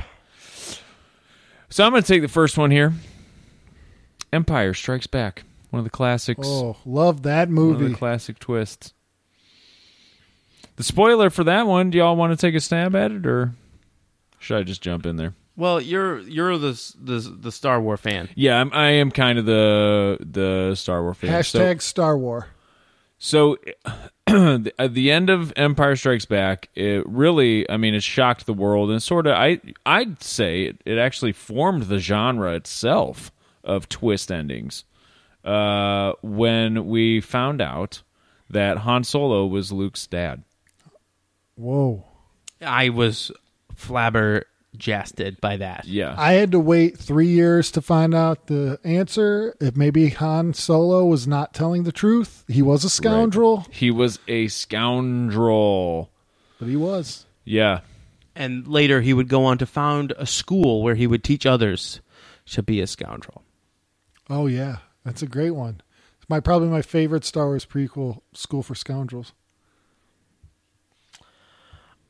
So I'm going to take the first one here. Empire Strikes Back. One of the classics. Oh, love that One of movie. the classic twists. The spoiler for that one, do y'all want to take a stab at it, or should I just jump in there? Well, you're the Star Wars fan. Yeah, I am kind of the Star Wars fan. Hashtag Star Wars. So at the end of Empire Strikes Back, it really, I mean, it shocked the world and sort of, I'd say it actually formed the genre itself of twist endings. When we found out that Han Solo was Luke's dad. Whoa. I was flabbergasted by that. Yeah. I had to wait 3 years to find out the answer. If maybe Han Solo was not telling the truth. He was a scoundrel. Right. He was a scoundrel. But he was. Yeah. And later he would go on to found a school where he would teach others to be a scoundrel. Oh, yeah. That's a great one. It's probably my favorite Star Wars prequel, School for Scoundrels.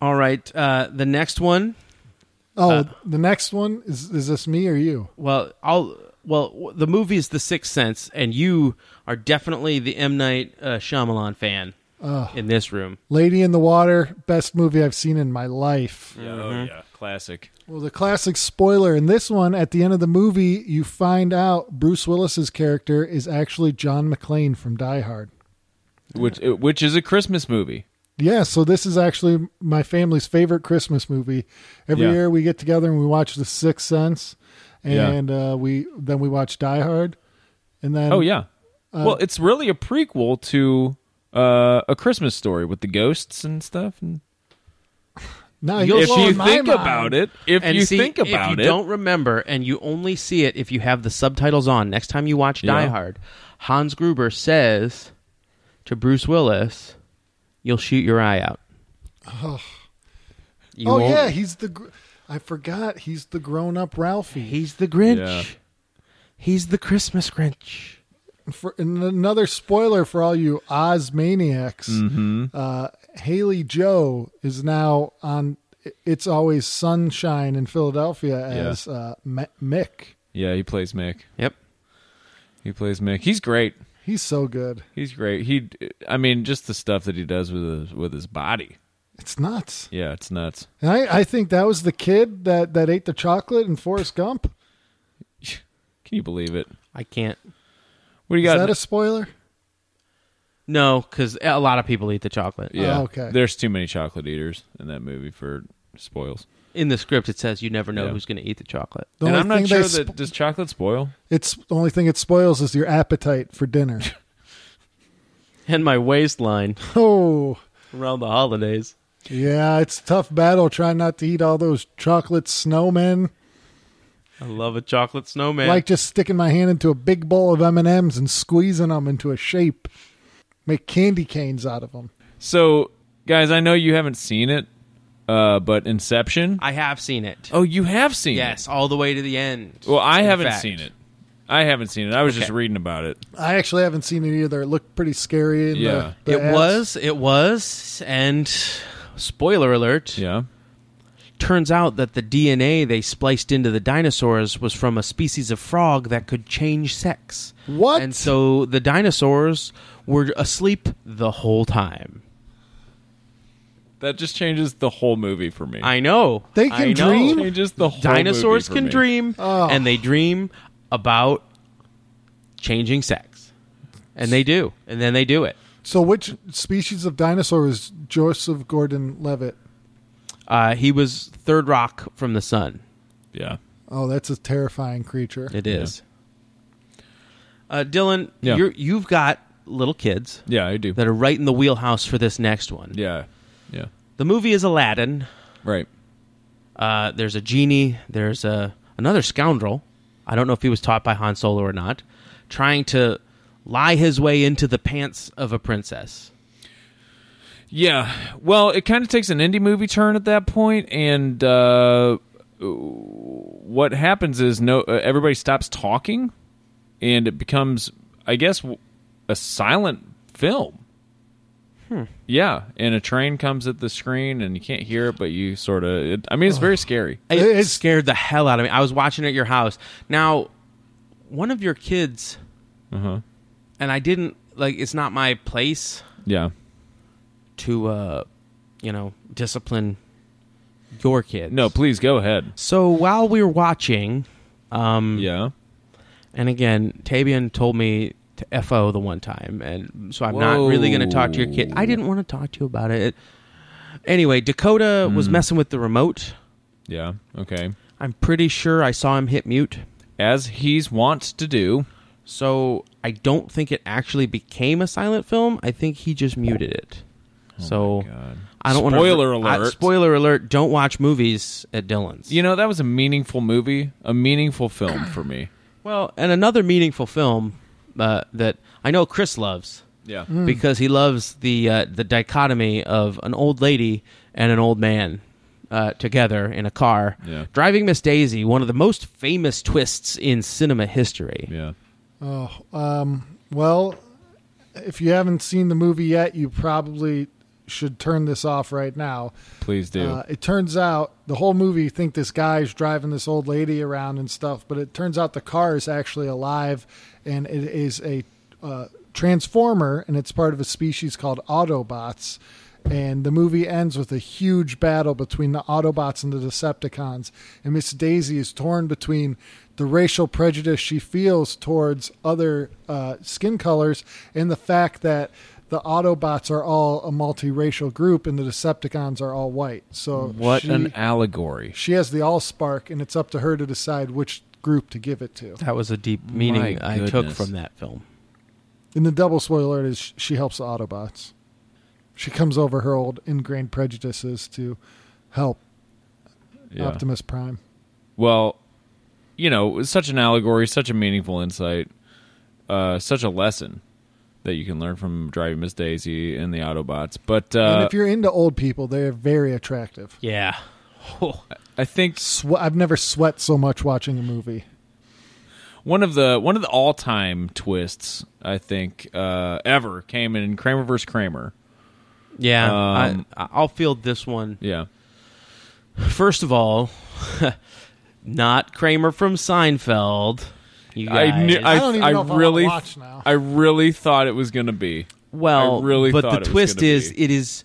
All right. The next one. The next one is this me or you? Well, the movie is The Sixth Sense, and you are definitely the M. Night Shyamalan fan in this room. Lady in the Water, best movie I've seen in my life. Yeah, oh yeah, classic. Well, the classic spoiler in this one, at the end of the movie, you find out Bruce Willis's character is actually John McClane from Die Hard. Which is a Christmas movie. Yeah, so this is actually my family's favorite Christmas movie. Every year we get together and we watch The Sixth Sense, and we watch Die Hard, and then well, it's really a prequel to A Christmas Story with the ghosts and stuff. And now if you think about it, if you don't remember and you only see it if you have the subtitles on, next time you watch Die Hard, Hans Gruber says to Bruce Willis, "You'll shoot your eye out." Yeah, I forgot he's the grown-up Ralphie. He's the Grinch. Yeah. He's the Christmas Grinch. And another spoiler for all you Oz maniacs, Haley Joe is now on It's Always Sunshine in Philadelphia as Mick. Yeah, he plays Mick. Yep. He plays Mick. He's great. He's so good. He's great. Just the stuff that he does with his body. It's nuts. Yeah, it's nuts. And I think that was the kid that ate the chocolate in Forrest Gump. Can you believe it? I can't. What do you got? Is that a spoiler? No, because a lot of people eat the chocolate. Yeah. Oh, okay. There's too many chocolate eaters in that movie for spoils. In the script, it says you never know who's going to eat the chocolate. The And only I'm not thing sure does chocolate spoil? It's the only thing it spoils is your appetite for dinner. And my waistline Oh, around the holidays. yeah, it's a tough battle trying not to eat all those chocolate snowmen. I love a chocolate snowman. Like just sticking my hand into a big bowl of M&Ms and squeezing them into a shape. Make candy canes out of them. So, guys, I know you haven't seen it, but Inception. I have seen it. Oh, you have seen it? Yes, all the way to the end. Well, I haven't fact. seen it. I was just reading about it. I actually haven't seen it either. It looked pretty scary. In the It was, and spoiler alert. Yeah. Turns out that the DNA they spliced into the dinosaurs was from a species of frog that could change sex. What? And so the dinosaurs were asleep the whole time. That just changes the whole movie for me. I know. They can I know. dream? Changes the whole Dinosaurs movie for can me. dream, and they dream about changing sex. And they do. And then they do it. So which species of dinosaur was Joseph Gordon-Levitt? He was third rock from the sun. Yeah. Oh, that's a terrifying creature. It is. Dylan, Yeah. you've got little kids Yeah, I do. that are right in the wheelhouse for this next one. Yeah. Yeah. The movie is Aladdin. Right. There's a genie. There's another scoundrel. I don't know if he was taught by Han Solo or not, trying to lie his way into the pants of a princess. Yeah. Well, it kind of takes an indie movie turn at that point, and what happens is everybody stops talking, and it becomes, I guess, a silent film. Yeah, and a train comes at the screen, and you can't hear it, but you sort of... it's very scary. It scared the hell out of me. I was watching it at your house. Now, one of your kids, and I didn't, it's not my place Yeah. to, discipline your kids. No, please go ahead. So while we were watching, yeah, and again, Tabian told me to FO the one time, and so I'm not really going to talk to your kid. I didn't want to talk to you about it. Anyway, Dakota was messing with the remote. Yeah, okay. I'm pretty sure I saw him hit mute. As he's wont to do. So I don't think it actually became a silent film. I think he just muted it. Oh my God. I don't want to. Spoiler alert. Spoiler alert, don't watch movies at Dylan's. You know, that was a meaningful movie, a meaningful film for me. Well, and another meaningful film that I know Chris loves. Yeah. Because he loves the dichotomy of an old lady and an old man together in a car. Yeah. Driving Miss Daisy, one of the most famous twists in cinema history. Yeah. Oh, well, if you haven't seen the movie yet, you probably should turn this off right now. Please do. It turns out the whole movie, you think this guy's driving this old lady around and stuff, but it turns out the car is actually alive, and it is a transformer, and it's part of a species called Autobots. And the movie ends with a huge battle between the Autobots and the Decepticons. And Miss Daisy is torn between the racial prejudice she feels towards other skin colors and the fact that the Autobots are all a multiracial group and the Decepticons are all white. So what an allegory. She has the Allspark, and it's up to her to decide which group to give it to. That was a deep meaning I took from that film. And the double spoiler is she helps the Autobots. She comes over her old ingrained prejudices to help Optimus Prime. Well, you know, it's such an allegory, such a meaningful insight, such a lesson that you can learn from Driving Miss Daisy and the Autobots. But and if you're into old people, they're very attractive. Yeah. I think I've never sweat so much watching a movie. One of the all-time twists, I think, ever came in Kramer vs. Kramer. Yeah, I'll field this one. Yeah. First of all, not Kramer from Seinfeld. You guys. I don't even know if I want to watch now. I really thought it was going to be. Well, but the twist is be. It is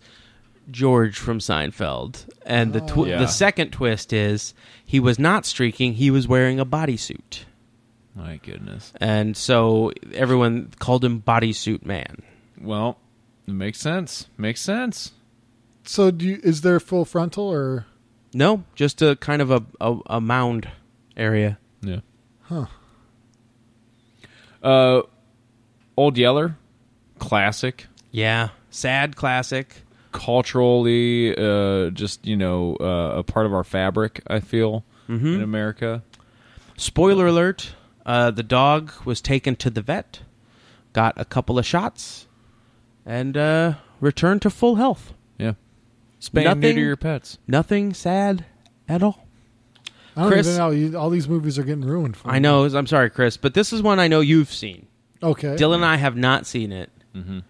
George from Seinfeld, and the second twist is he was not streaking; he was wearing a bodysuit. My goodness! And so everyone called him Bodysuit Man. Well. It makes sense. Makes sense. So, is there full frontal or no? Just a kind of a mound area. Yeah. Huh. Old Yeller, classic. Yeah, sad classic. Culturally, just a part of our fabric. I feel in America. Spoiler alert: the dog was taken to the vet, got a couple of shots. And return to full health. Yeah. Spay and neuter your pets. Nothing sad at all. I don't Chris, even know. All these movies are getting ruined for me. I know. I'm sorry, Chris, but this is one I know you've seen. Okay. Dylan and I have not seen it. Mm-hmm.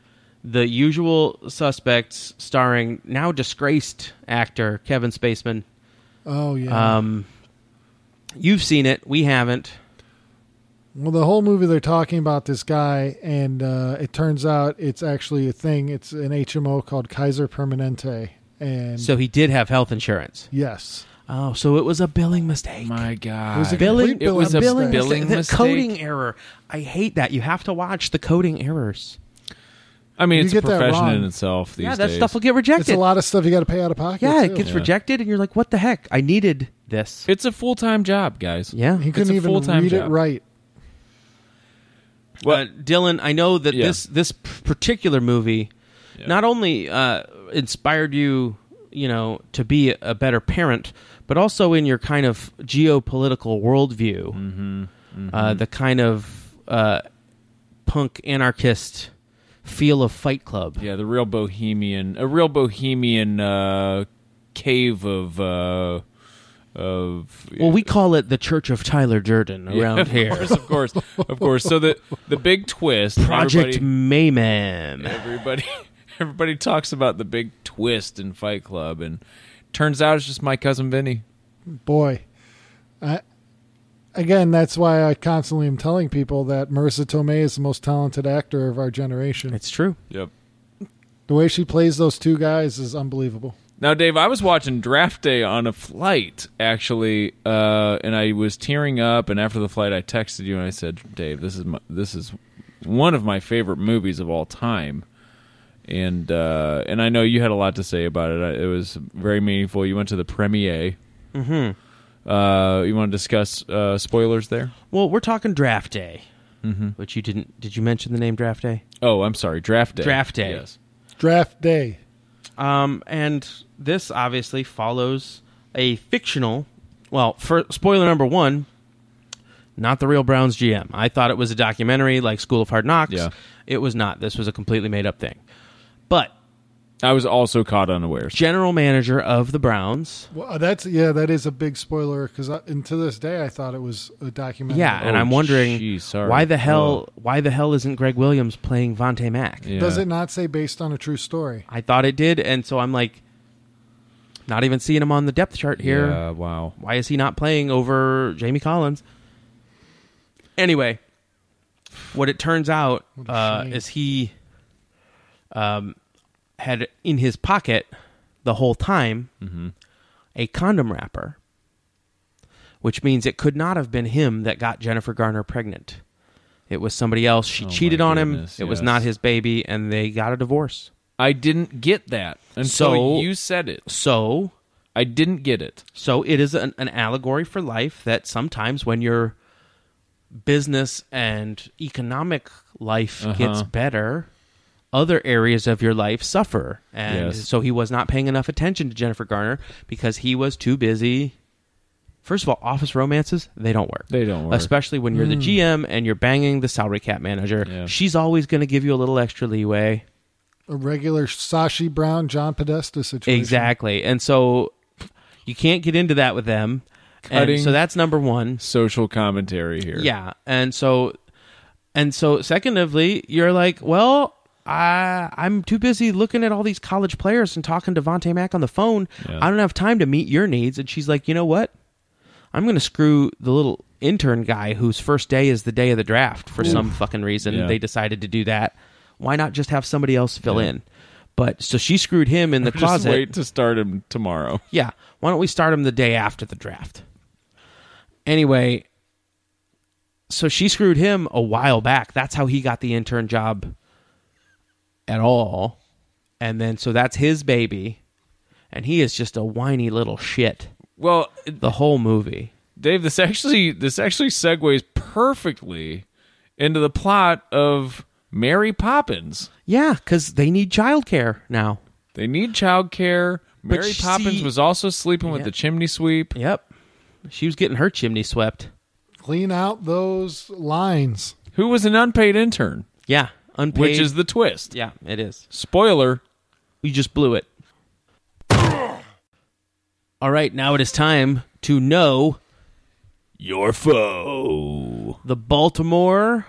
The Usual Suspects, starring now disgraced actor Kevin Spaceman. Oh, yeah. You've seen it. We haven't. Well, the whole movie they're talking about this guy, and it turns out it's actually a thing. It's an HMO called Kaiser Permanente. And so he did have health insurance. Yes. Oh, so it was a billing mistake. My God. It was a billing billing mistake. The coding error. I hate that. You have to watch the coding errors. I mean, it's a profession in itself these days. Yeah, that stuff will get rejected. It's a lot of stuff you got to pay out of pocket. Yeah, too. it gets rejected, and you're like, what the heck? I needed this. It's a full-time job, guys. Yeah. He couldn't even read it right. Well, Dylan, I know that this particular movie not only inspired you, to be a better parent, but also in your kind of geopolitical worldview, the kind of punk anarchist feel of Fight Club. Yeah, a real bohemian cave of. Well, we call it the Church of Tyler Durden around here. Of course. So the big twist, Project Mayhem. Everybody talks about the big twist in Fight Club, and turns out it's just my cousin Vinny. Boy, again, that's why I constantly am telling people that Marissa Tomei is the most talented actor of our generation. It's true. Yep. The way she plays those two guys is unbelievable. Now, Dave, I was watching Draft Day on a flight, actually, and I was tearing up. And after the flight, I texted you and I said, "Dave, this is one of my favorite movies of all time." And I know you had a lot to say about it. It was very meaningful. You went to the premiere. Mm-hmm. You want to discuss spoilers there? Well, we're talking Draft Day, which you didn't. Did you mention the name Draft Day? Oh, I'm sorry, Draft Day. Draft Day. Yes. Draft Day. And this obviously follows a fictional. Well, for spoiler number one, not the real Browns GM. I thought it was a documentary like School of Hard Knocks. Yeah. It was not. This was a completely made up thing. But I was also caught unawares. General manager of the Browns. Well, that is a big spoiler because to this day I thought it was a documentary. Yeah, and I'm wondering why the hell isn't Greg Williams playing Vontae Mack? Yeah. Does it not say based on a true story? I thought it did, and so I'm like, not even seeing him on the depth chart here. Yeah, wow. Why is he not playing over Jamie Collins? Anyway, what it turns out is he had in his pocket the whole time a condom wrapper, which means it could not have been him that got Jennifer Garner pregnant. It was somebody else. She cheated on him. It was not his baby, and they got a divorce. I didn't get that until you said it. So I didn't get it. So it is an allegory for life that sometimes when your business and economic life gets better, other areas of your life suffer. And so he was not paying enough attention to Jennifer Garner because he was too busy. First of all, office romances, they don't work. They don't work. Especially when you're the GM and you're banging the salary cap manager. Yeah. She's always going to give you a little extra leeway. A regular Sashi Brown, John Podesta situation. Exactly. And so you can't get into that with them. Cutting and so that's number one. Social commentary here. Yeah. And so secondly, you're like, well, I'm too busy looking at all these college players and talking to Vontae Mack on the phone. Yeah. I don't have time to meet your needs. And she's like, you know what? I'm going to screw the little intern guy whose first day is the day of the draft for some fucking reason. Yeah. They decided to do that. Why not just have somebody else fill in? But so she screwed him in the closet. Just wait to start him tomorrow. Yeah. Why don't we start him the day after the draft? Anyway, so she screwed him a while back. That's how he got the intern job at all. And then so that's his baby. And he is just a whiny little shit. Well, the whole movie. Dave, this actually segues perfectly into the plot of Mary Poppins. Yeah, because they need childcare now. They need childcare. Mary Poppins was also sleeping with the chimney sweep. Yep. She was getting her chimney swept. Clean out those lines. Who was an unpaid intern. Yeah, unpaid. Which is the twist. Yeah, it is. Spoiler. We just blew it. All right, now it is time to know your foe. The Baltimore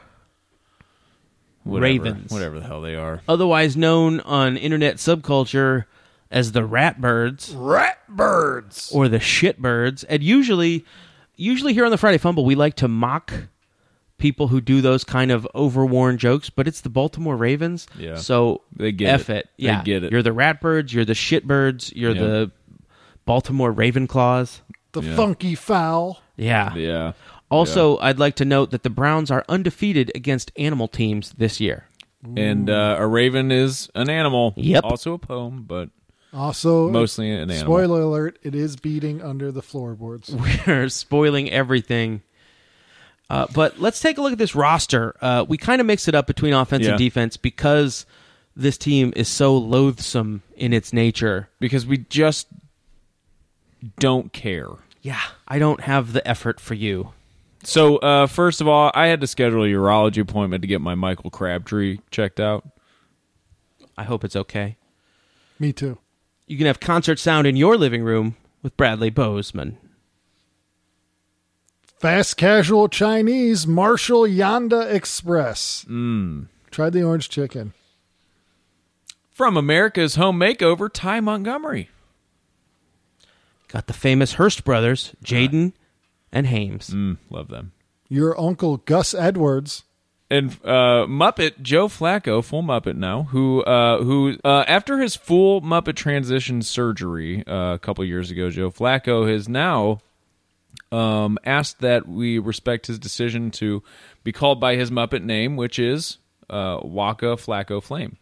Ravens. Whatever the hell they are. Otherwise known on internet subculture as the Ratbirds. Ratbirds. Or the Shitbirds. And usually here on the Friday Fumble, we like to mock people who do those kind of overworn jokes, but it's the Baltimore Ravens. Yeah. So they get F it. Yeah. They get it. You're the Ratbirds, you're the Shitbirds, you're the Baltimore Ravenclaws. The funky foul. Yeah. Yeah. Also, I'd like to note that the Browns are undefeated against animal teams this year. And a raven is an animal. Yep. Also a poem, but also mostly an animal. Spoiler alert, it is beating under the floorboards. We're spoiling everything. But let's take a look at this roster. We kind of mix it up between offense and defense because this team is so loathsome in its nature. Because we just don't care. Yeah, I don't have the effort for you. So, first of all, I had to schedule a urology appointment to get my Michael Crabtree checked out. I hope it's okay. Me too. You can have concert sound in your living room with Bradley Bozeman. Fast casual Chinese, Marshall Yanda Express. Tried the orange chicken. From America's Home Makeover, Ty Montgomery. Got the famous Hearst brothers, Jaden and Hames. Love them. Your uncle, Gus Edwards. And Muppet Joe Flacco, full Muppet now, who after his full Muppet transition surgery a couple years ago, Joe Flacco has now asked that we respect his decision to be called by his Muppet name, which is Waka Flacco Flame.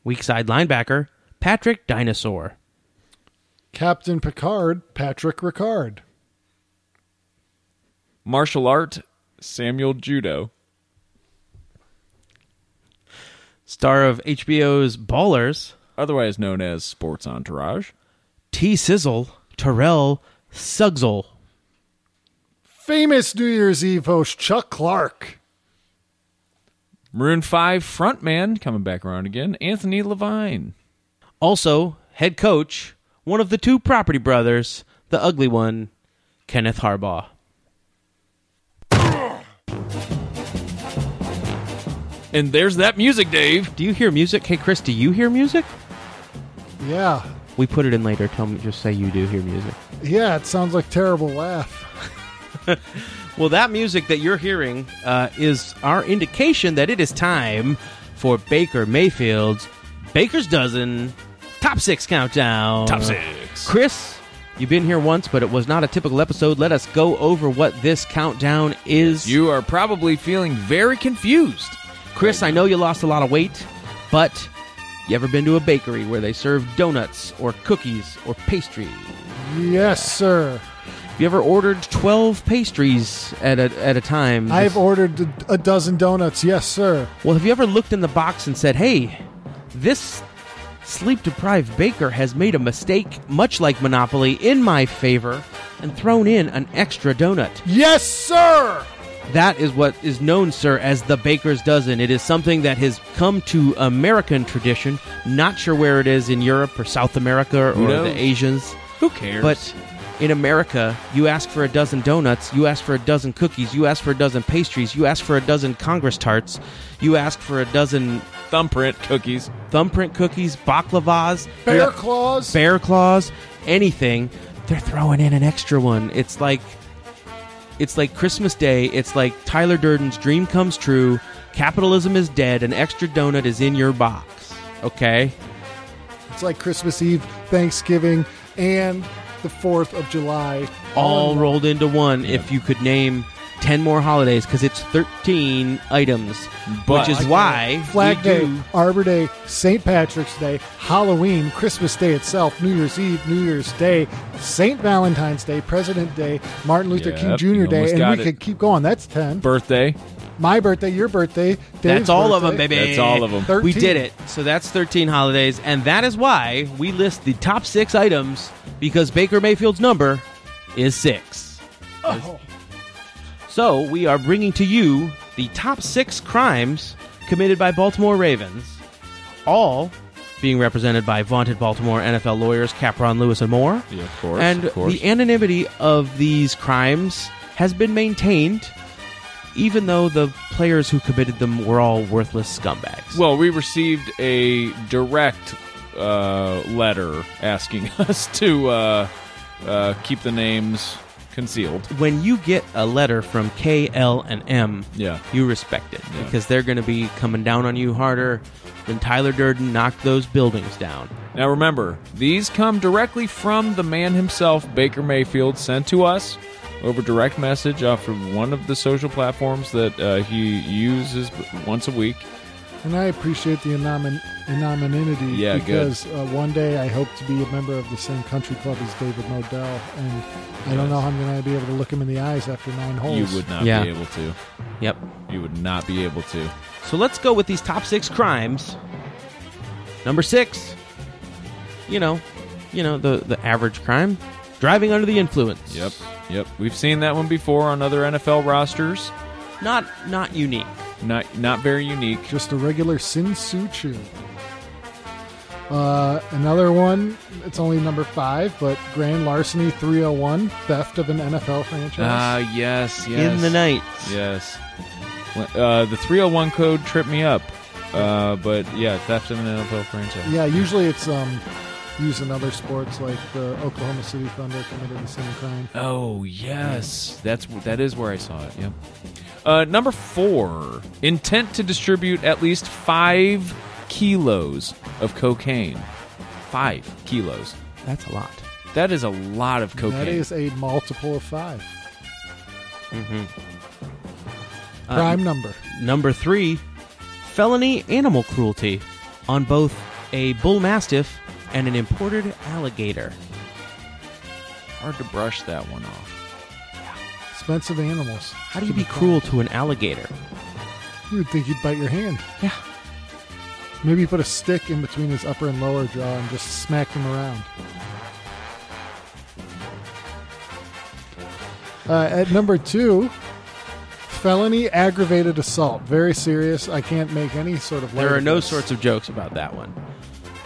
Weak side linebacker, Patrick Dinosaur. Captain Picard, Patrick Ricard. Martial art, Samuel Judo. Star of HBO's Ballers, Otherwise known as Sports Entourage. T-Sizzle, Terrell Suggsel. Famous New Year's Eve host Chuck Clark. Maroon 5 frontman, coming back around again, Anthony Levine. Also, head coach, one of the two Property brothers, the ugly one, Kenneth Harbaugh. And there's that music, Dave. Do you hear music? Hey, Chris, do you hear music? Yeah. We put it in later. Tell me, just say you do hear music. Yeah, it sounds like terrible laugh. Well, that music that you're hearing is our indication that it is time for Baker Mayfield's Baker's Dozen Top 6 Countdown. Top 6. Chris, you've been here once, but it was not a typical episode. Let us go over what this countdown is. You are probably feeling very confused. Chris, I know you lost a lot of weight, but you ever been to a bakery where they serve donuts or cookies or pastries? Yes, sir. Have you ever ordered 12 pastries at a time? I've ordered a dozen donuts. Yes, sir. Well, have you ever looked in the box and said, hey, this sleep-deprived baker has made a mistake, much like Monopoly, in my favor, and thrown in an extra donut? Yes, sir! That is what is known, sir, as the Baker's Dozen. It is something that has come to American tradition. Not sure where it is in Europe or South America or the Asians. Who cares? But in America, you ask for a dozen donuts, you ask for a dozen cookies, you ask for a dozen pastries, you ask for a dozen Congress tarts, you ask for a dozen thumbprint cookies, baklavas, bear claws, anything. They're throwing in an extra one. It's like Christmas Day. It's like Tyler Durden's dream comes true. Capitalism is dead. An extra donut is in your box. Okay? It's like Christmas Eve, Thanksgiving, and the 4th of July. All rolled into one. Yeah. If you could name 10 more holidays, because it's 13 items. Which is why Flag Day, Arbor Day, St. Patrick's Day, Halloween, Christmas Day itself, New Year's Eve, New Year's Day, St. Valentine's Day, President Day, Martin Luther King Jr. Day, and we could keep going. That's 10. Birthday. My birthday, your birthday, Dave's That's all birthday. of them, baby. That's all of them. 13. We did it. So that's 13 holidays, and that is why we list the top 6 items, because Baker Mayfield's number is 6. Oh. So we are bringing to you the top 6 crimes committed by Baltimore Ravens, all being represented by vaunted Baltimore NFL lawyers Capron, Lewis, and Moore. Yeah, of course. And the anonymity of these crimes has been maintained, even though the players who committed them were all worthless scumbags. Well, we received a direct letter asking us to keep the names concealed. When you get a letter from K, L, and M, you respect it, because they're going to be coming down on you harder than Tyler Durden knocked those buildings down. Now remember, these come directly from the man himself, Baker Mayfield, sent to us over direct message off of one of the social platforms that he uses once a week. And I appreciate the anonymity, because one day I hope to be a member of the same country club as David Modell, and I don't know how I'm going to be able to look him in the eyes after 9 holes. You would not be able to. Yep. You would not be able to. So let's go with these top 6 crimes. Number 6, the average crime, driving under the influence. Yep. We've seen that one before on other NFL rosters. Not unique. Not very unique. Just a regular Sin Soo Choo. Another one, it's only number 5, but grand larceny 301, theft of an NFL franchise. Yes. In the night. Yes. The 301 code tripped me up. But yeah, theft of an NFL franchise. Yeah, usually it's use in other sports, like the Oklahoma City Thunder committed the same crime. Oh, yes. That is where I saw it, yep. Number 4, intent to distribute at least 5 kilos of cocaine. 5 kilos. That's a lot. That is a lot of cocaine. That is a multiple of 5. Mm-hmm. Prime number. Number 3, felony animal cruelty on both a bull mastiff and an imported alligator. Hard to brush that one off. Expensive animals. How do you be cruel to an alligator? You would think he'd bite your hand. Yeah. Maybe put a stick in between his upper and lower jaw and just smack him around. At number 2, felony aggravated assault. Very serious. I can't make any sort of... There are no sorts of jokes about that one.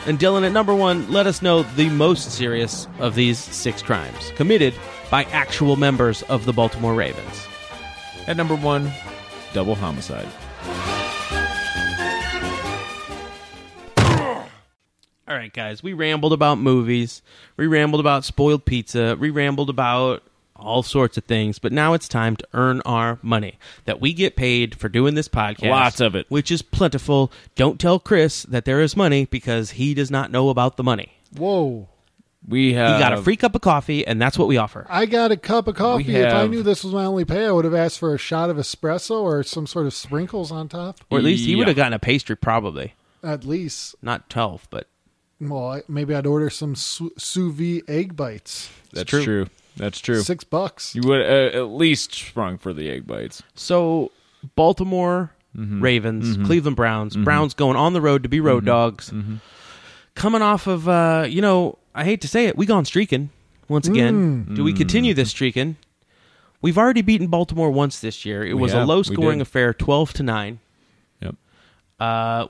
And Dylan, at number 1, let us know the most serious of these 6 crimes committed by actual members of the Baltimore Ravens. At number 1, double homicide. All right, guys, we rambled about movies. We rambled about spoiled pizza. We rambled about all sorts of things. But now it's time to earn our money that we get paid for doing this podcast. Lots of it. Which is plentiful. Don't tell Chris that there is money because he does not know about the money. Whoa. He got a free cup of coffee, and that's what we offer. I got a cup of coffee. If I knew this was my only pay, I would have asked for a shot of espresso or some sort of sprinkles on top. Or at least he would have gotten a pastry, probably. At least. Not 12, but... Well, maybe I'd order some sous vide egg bites. That's true. That's true. $6. You would at least sprung for the egg bites. So, Baltimore Ravens, Cleveland Browns. Browns going on the road to be road dogs. Coming off of, I hate to say it, we gone streaking once again. Do we continue this streaking? We've already beaten Baltimore once this year. It was a low-scoring affair, 12-9. Yep.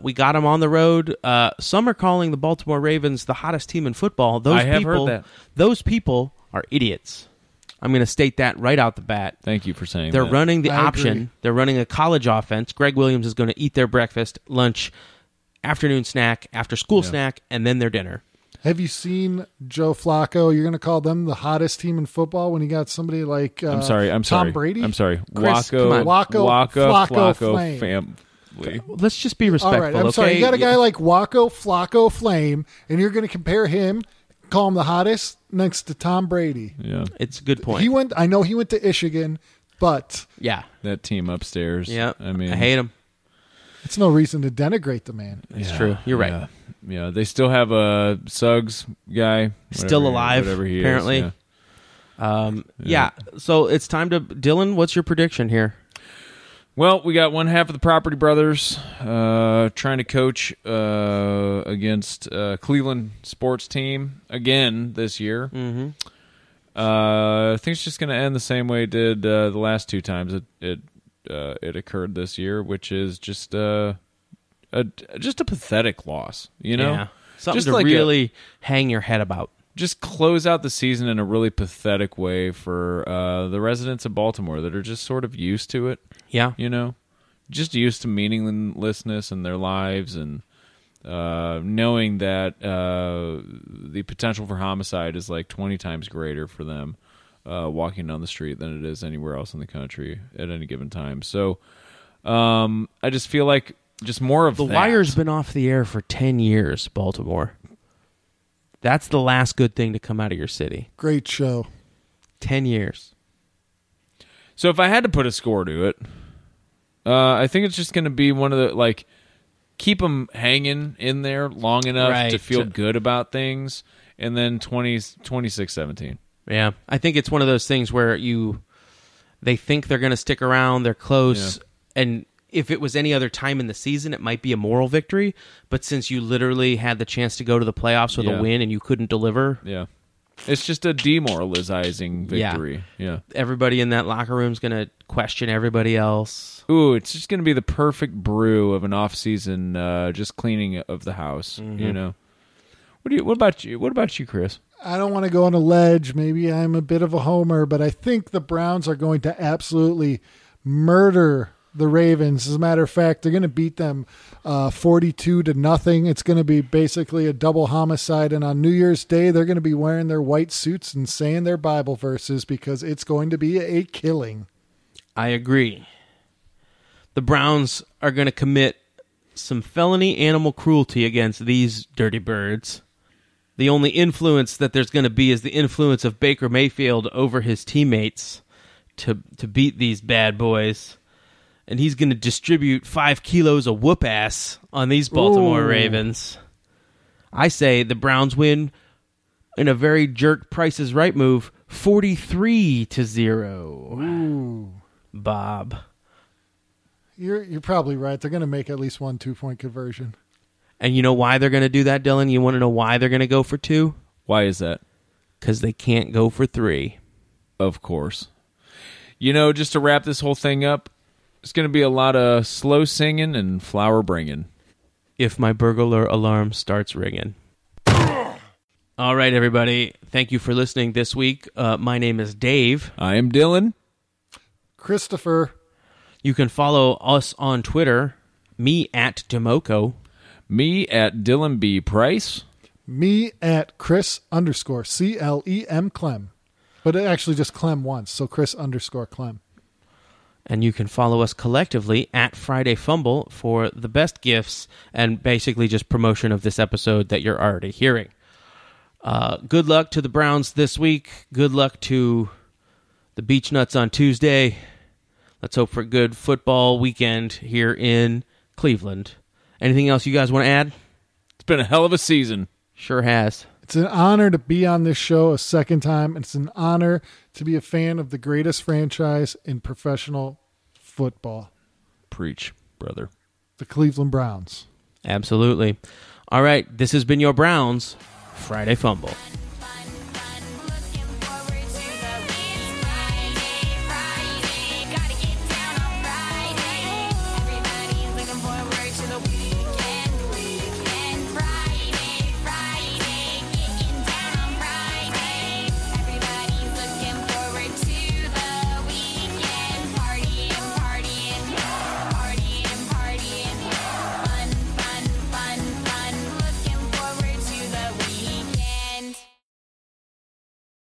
We got them on the road. Some are calling the Baltimore Ravens the hottest team in football. I have heard that. Those people are idiots. I'm going to state that right out the bat. Thank you for saying They're that. running the I option. agree. They're running a college offense. Greg Williams is going to eat their breakfast, lunch, afternoon snack, after school snack, and then their dinner. Have you seen Joe Flacco? You're going to call them the hottest team in football when you got somebody like I'm sorry. Tom Brady? I'm sorry. Chris, come on. Flacco Flame. family. Let's just be respectful, All right, I'm sorry. You got a guy like Flacco Flame, and you're going to compare him, call him the hottest, next to Tom Brady. Yeah. It's a good point. I know he went to Michigan, but yeah. That team upstairs. Yeah. I mean, I hate him. it's no reason to denigrate the man. It's true. You're right. Yeah. They still have a Suggs guy. Still alive, whatever he apparently. is. So it's time to... Dylan, what's your prediction here? Well, we got one half of the Property Brothers trying to coach against Cleveland sports team again this year. Mm-hmm. I think it's just going to end the same way it did the last 2 times it occurred this year, which is just a pathetic loss. You know, Yeah. Something just to like really hang your head about. just close out the season in a really pathetic way for the residents of Baltimore that are just sort of used to it. Yeah. You know, just used to meaninglessness in their lives and knowing that the potential for homicide is like 20 times greater for them walking down the street than it is anywhere else in the country at any given time. So I just feel like just more of The that. Wire's been off the air for 10 years, Baltimore. That's the last good thing to come out of your city. Great show. 10 years. So if I had to put a score to it, I think it's just going to be one of the, like, keep them hanging in there long enough to feel good about things, and then 26-17. Yeah. I think it's one of those things where they think they're going to stick around, they're close, and if it was any other time in the season, it might be a moral victory, but since you literally had the chance to go to the playoffs with a win and you couldn't deliver... Yeah. It's just a demoralizing victory. Yeah. Everybody in that locker room is going to question everybody else. Ooh, it's just going to be the perfect brew of an off-season just cleaning of the house, you know. What about you? What about you, Chris? I don't want to go on a ledge. Maybe I'm a bit of a homer, but I think the Browns are going to absolutely murder the Ravens. As a matter of fact, they're going to beat them 42-0. It's going to be basically a double homicide. And on New Year's Day, they're going to be wearing their white suits and saying their Bible verses because it's going to be a killing. I agree. The Browns are going to commit some felony animal cruelty against these dirty birds. The only influence that there's going to be is the influence of Baker Mayfield over his teammates to beat these bad boys. And he's going to distribute 5 kilos of whoop ass on these Baltimore Ravens. I say the Browns win in a very jerk Price is Right move, 43-0. Ooh. Bob. You're probably right. They're going to make at least 1 2-point conversion. And you know why they're going to do that, Dylan? You want to know why they're going to go for 2? Why is that? Because they can't go for 3. Of course. You know, just to wrap this whole thing up, it's going to be a lot of slow singing and flower bringing. If my burglar alarm starts ringing. All right, everybody. Thank you for listening this week. My name is Dave. I am Dylan. Christopher. You can follow us on Twitter, me at Demoko. Me at Dylan B. Price. Me at Chris_CLEM Clem. But it actually just Clem once, so Chris_Clem. And you can follow us collectively at Friday Fumble for the best gifts and basically just promotion of this episode that you're already hearing. Good luck to the Browns this week. Good luck to the Beach Nuts on Tuesday. Let's hope for a good football weekend here in Cleveland. Anything else you guys want to add? It's been a hell of a season. Sure has. It's an honor to be on this show a second time. It's an honor to be a fan of the greatest franchise in professional football. Preach, brother. The Cleveland Browns. Absolutely. All right, this has been your Browns Friday Fumble.